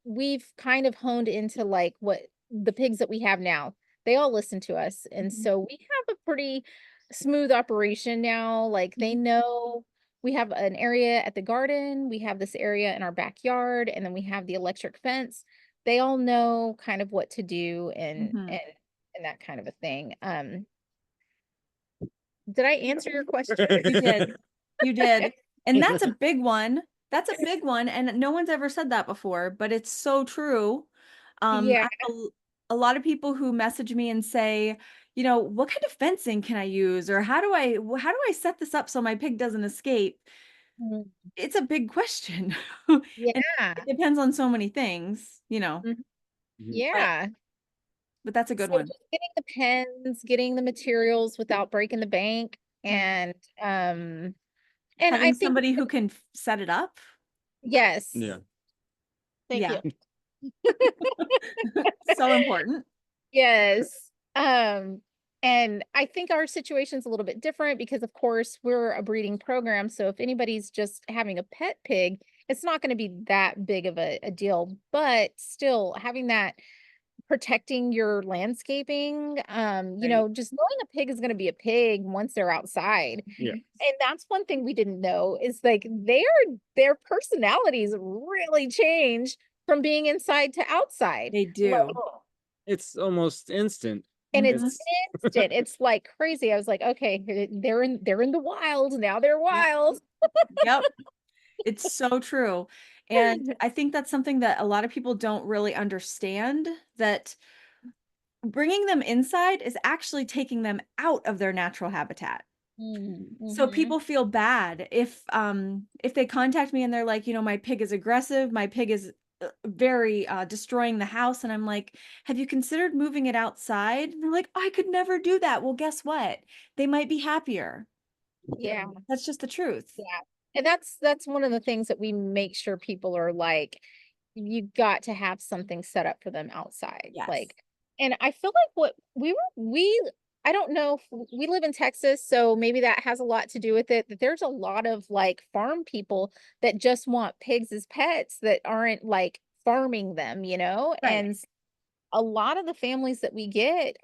S2: we've kind of honed into like what the pigs that we have now, they all listen to us. And
S1: Mhm.
S2: so we have a pretty smooth operation now. Like they
S1: Mhm.
S2: know we have an area at the garden, we have this area in our backyard, and then we have the electric fence. They all know kind of what to do
S1: Mhm.
S2: and that kind of a thing. Did I answer your question?
S1: You did. You did. And that's a big one. That's a big one. And no one's ever said that before, but it's so true.
S2: Yeah.
S1: I have a lot of people who message me and say, what kind of fencing can I use? Or how do I set this up so my pig doesn't escape?
S2: Mm,
S1: It's a big question. And
S2: yeah.
S1: it depends on so many things,
S2: Mhm.
S3: Mhm.
S1: but
S2: Yeah.
S1: that's a good
S2: So
S1: one.
S2: just getting the pens, getting the materials without breaking the bank,
S1: Mhm.
S2: and I
S1: Having
S2: think
S1: somebody who can set it up.
S2: yes.
S3: Yeah.
S2: Thank
S1: Yeah.
S2: you.
S1: So important.
S2: Yes. And I think our situation's a little bit different because of course we're a breeding program. So if anybody's just having a pet pig, it's not going to be that big of a deal, but still having that protecting your landscaping,
S3: Right.
S2: just knowing a pig is going to be a pig once they're outside.
S3: Yeah.
S2: And that's one thing we didn't know is like their personalities really change from being inside to outside.
S1: They do.
S3: It's almost instant.
S2: And it's
S1: Mhm.
S3: It's
S2: instant. It's like crazy. I was like, okay, they're in the wild. Now they're
S1: Yep.
S2: wild.
S1: Yep. It's so true. And I think that's something that a lot of people don't really understand, that bringing them inside is actually taking them out of their natural habitat. So
S2: Mm-hmm.
S1: people feel bad if they contact me and they're like, my pig is aggressive, my pig is very destroying the house, and I'm like, have you considered moving it outside? And they're like, I could never do that. Well, guess what? They might be happier.
S2: Yeah.
S1: That's just the truth.
S2: Yeah. And that's one of the things that we make sure people are like, you got to have something set up for them outside.
S1: Yes.
S2: Like, and I feel like what I don't know if we live in Texas, so maybe that has a lot to do with it, that there's a lot of like farm people that just want pigs as pets that aren't like farming them,
S1: Right.
S2: and a lot of the families that we get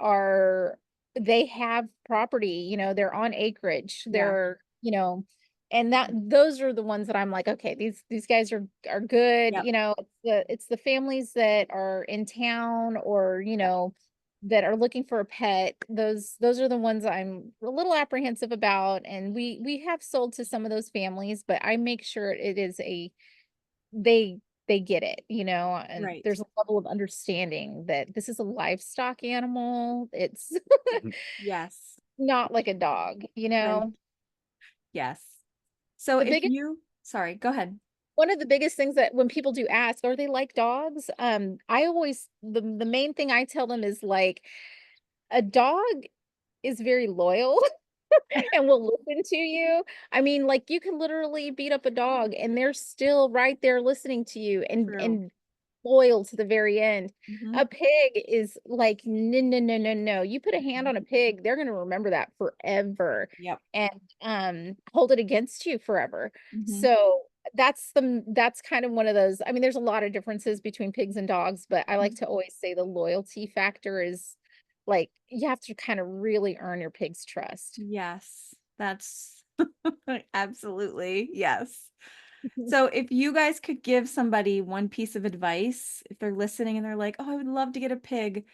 S2: they have property, they're on acreage,
S1: Yeah.
S2: and those are the ones that I'm like, okay, these guys are good,
S1: Yep.
S2: it's the families that are in town or,
S1: Yep.
S2: that are looking for a pet. Those are the ones I'm a little apprehensive about. And we have sold to some of those families, but I make sure it is they they get it, and
S1: Right.
S2: there's a level of understanding that this is a livestock animal. It's
S1: Yes.
S2: not like a dog,
S1: Right. Yes. So
S2: The
S1: if
S2: biggest
S1: you, sorry, go ahead.
S2: one of the biggest things that when people do ask, are they like dogs? I always the main thing I tell them is like a dog is very loyal and will listen to you. I mean, like you can literally beat up a dog and they're still right there listening to you
S1: True.
S2: and loyal to the very end.
S1: Hmm.
S2: A pig is like, no, no, no, no, no. You put a hand on a pig, they're gonna remember that forever
S1: Yep.
S2: and hold it against you forever.
S1: Hmm.
S2: So that's kind of one of those. I mean, there's a lot of differences between pigs and dogs, but I like to always say the loyalty factor is like you have to kind of really earn your pig's trust.
S1: Yes, that's absolutely yes. So if you guys could give somebody one piece of advice, if they're listening and they're like, "Oh, I would love to get a pig,"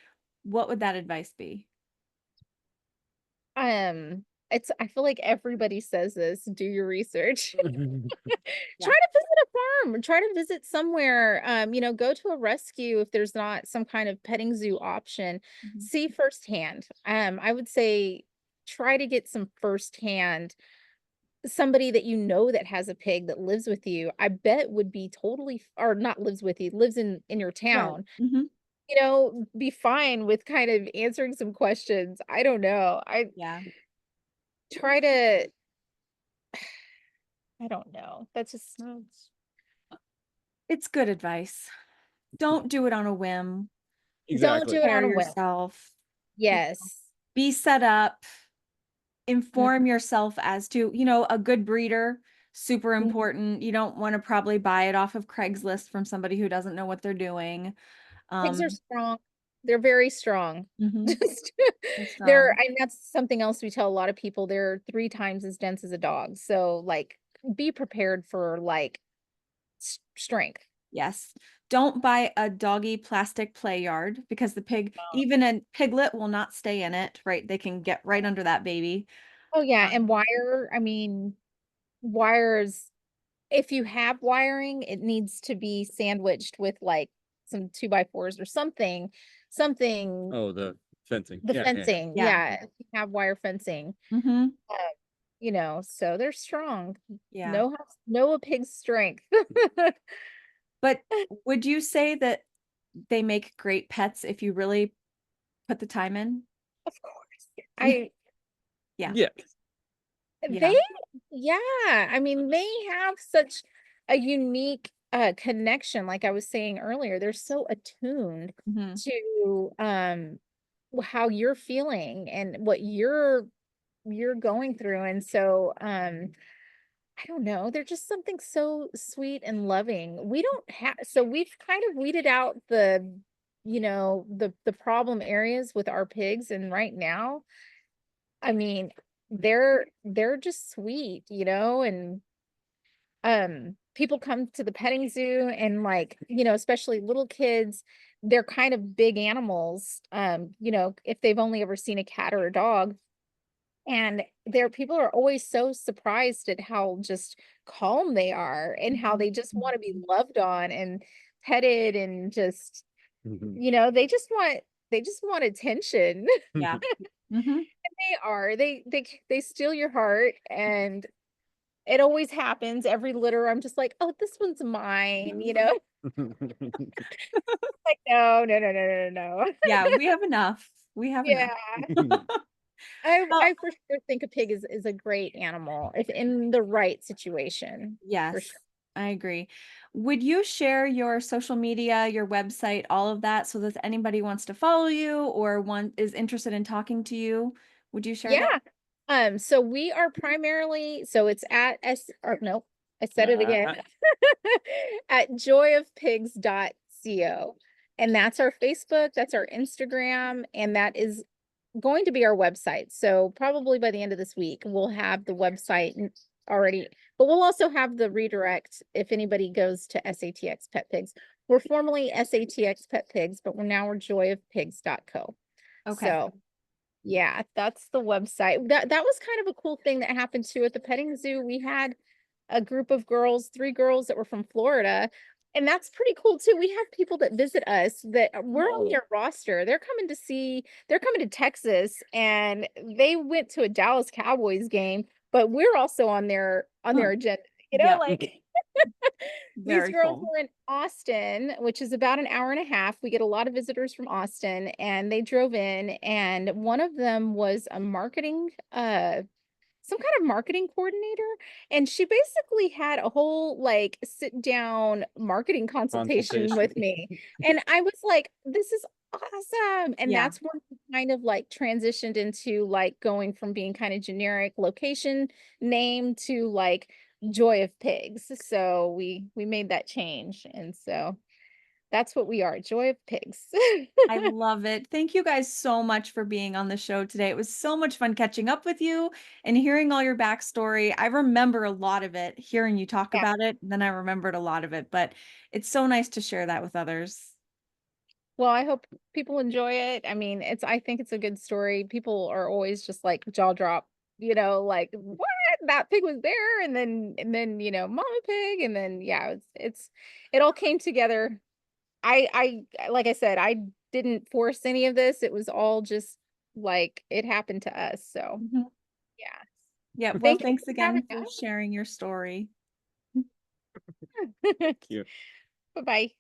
S1: what would that advice be?
S2: I feel like everybody says this, do your research.
S1: Yeah.
S2: Try to visit a farm, try to visit somewhere, go to a rescue if there's not some kind of petting zoo option.
S1: Mhm.
S2: See firsthand. I would say try to get some firsthand somebody that that has a pig that lives with you. I bet would be totally or not lives with you, lives in your
S1: Right.
S2: town.
S1: Hmm.
S2: Be fine with kind of answering some questions. I don't know.
S1: Yeah.
S2: Try to I don't know. That's just
S1: It's good advice. Don't do it on a whim.
S2: don't do
S3: Exactly.
S2: it on
S1: Prepare
S2: a whim.
S1: yourself. You know,
S2: Yes.
S1: be set up.
S2: Mm,
S1: Inform yourself as to, a good breeder, super
S2: mm.
S1: important. You don't want to probably buy it off of Craigslist from somebody who doesn't know what they're doing.
S2: Pigs are
S1: Um,
S2: strong. They're very strong.
S1: mhm,
S2: Just
S1: they're
S2: they're
S1: strong.
S2: and that's something else we tell a lot of people. They're 3 times as dense as a dog. So like be prepared for like strength.
S1: Yes. Don't buy a doggy plastic play yard because even a piglet will not stay in it, right? They can get right under that baby.
S2: Oh yeah, and
S1: Um,
S2: wire, I mean, wires if you have wiring, it needs to be sandwiched with like some 2x4s or something
S3: Oh, the fencing.
S2: the
S3: Yeah, yeah.
S2: fencing.
S1: yeah.
S2: Yeah, if you have wire fencing.
S1: Hmm.
S2: Uh, so they're strong.
S1: Yeah.
S2: Know a pig's strength.
S1: But would you say that they make great pets if you really put the time in?
S2: Of course. I
S1: Yeah.
S3: Yeah.
S2: they
S1: Yeah.
S2: yeah, I mean they have such a unique connection like I was saying earlier. They're so attuned
S1: Hmm.
S2: to how you're feeling and what you're going through and so I don't know, they're just something so sweet and loving. We don't have, so we've kind of weeded out the, the problem areas with our pigs, and right now, I mean, they're just sweet, and people come to the petting zoo, and like, especially little kids, they're kind of big animals. If they've only ever seen a cat or a dog, and there people are always so surprised at how just calm they are, and how
S1: Mhm.
S2: they just want to be loved on and petted, and just,
S3: Mhm.
S2: they just want attention.
S1: Yeah. Mhm.
S2: They are. They steal your heart, and it always happens every litter. I'm just like, "Oh, this one's mine," you know? Like, "No, no, no, no, no, no, no."
S1: Yeah, we have enough. We have enough.
S2: Yeah. I
S1: Well,
S2: I for sure think a pig is a great animal if in the right situation, for
S1: yes,
S2: sure.
S1: I agree. Would you share your social media, your website, all of that so that if anybody wants to follow you or one is interested in talking to you? Would you share
S2: Yeah.
S1: that?
S2: So we are primarily, so it's at S or no, I said it again. At joyofpigs.co. And that's our Facebook, that's our Instagram, and that is going to be our website. So probably by the end of this week, we'll have the website already, but we'll also have the redirect if anybody goes to SATX Pet Pigs. We're formerly SATX Pet Pigs, but we're joyofpigs.co.
S1: Okay.
S2: So yeah, that's the website. That was kind of a cool thing that happened too at the petting zoo. We had a group of girls, 3 girls that were from Florida, and that's pretty cool too. We have people that visit us that we're on their roster. They're coming to Texas, and they went to a Dallas Cowboys game, but we're also on their
S1: Huh.
S2: agenda,
S1: Yep.
S2: like these
S1: Very
S2: girls
S1: cool.
S2: were in Austin, which is about an hour and a half. We get a lot of visitors from Austin, and they drove in, and one of them was a some kind of marketing coordinator, and she basically had a whole like sit down marketing consultation
S3: Consultation.
S2: with me. And I was like, this is awesome. And
S1: Yeah.
S2: that's when we kind of like transitioned into like going from being kind of generic location name to like Joy of Pigs. So we made that change. And so that's what we are, Joy of Pigs.
S1: I love it. Thank you guys so much for being on the show today. It was so much fun catching up with you and hearing all your backstory. I remember a lot of it, hearing you talk
S2: Yeah.
S1: about it, then I remembered a lot of it, but it's so nice to share that with others.
S2: Well, I hope people enjoy it. I mean, I think it's a good story. People are always just like jaw drop, like, what? That pig was there, and then, mama pig, and then yeah, it all came together. Like I said, I didn't force any of this. It was all just like it happened to us. So
S1: Mhm.
S2: yeah.
S1: Yeah, well,
S2: Thank you
S1: thanks
S2: for having
S1: again for sharing your story.
S2: us.
S3: Cute.
S2: Bye-bye.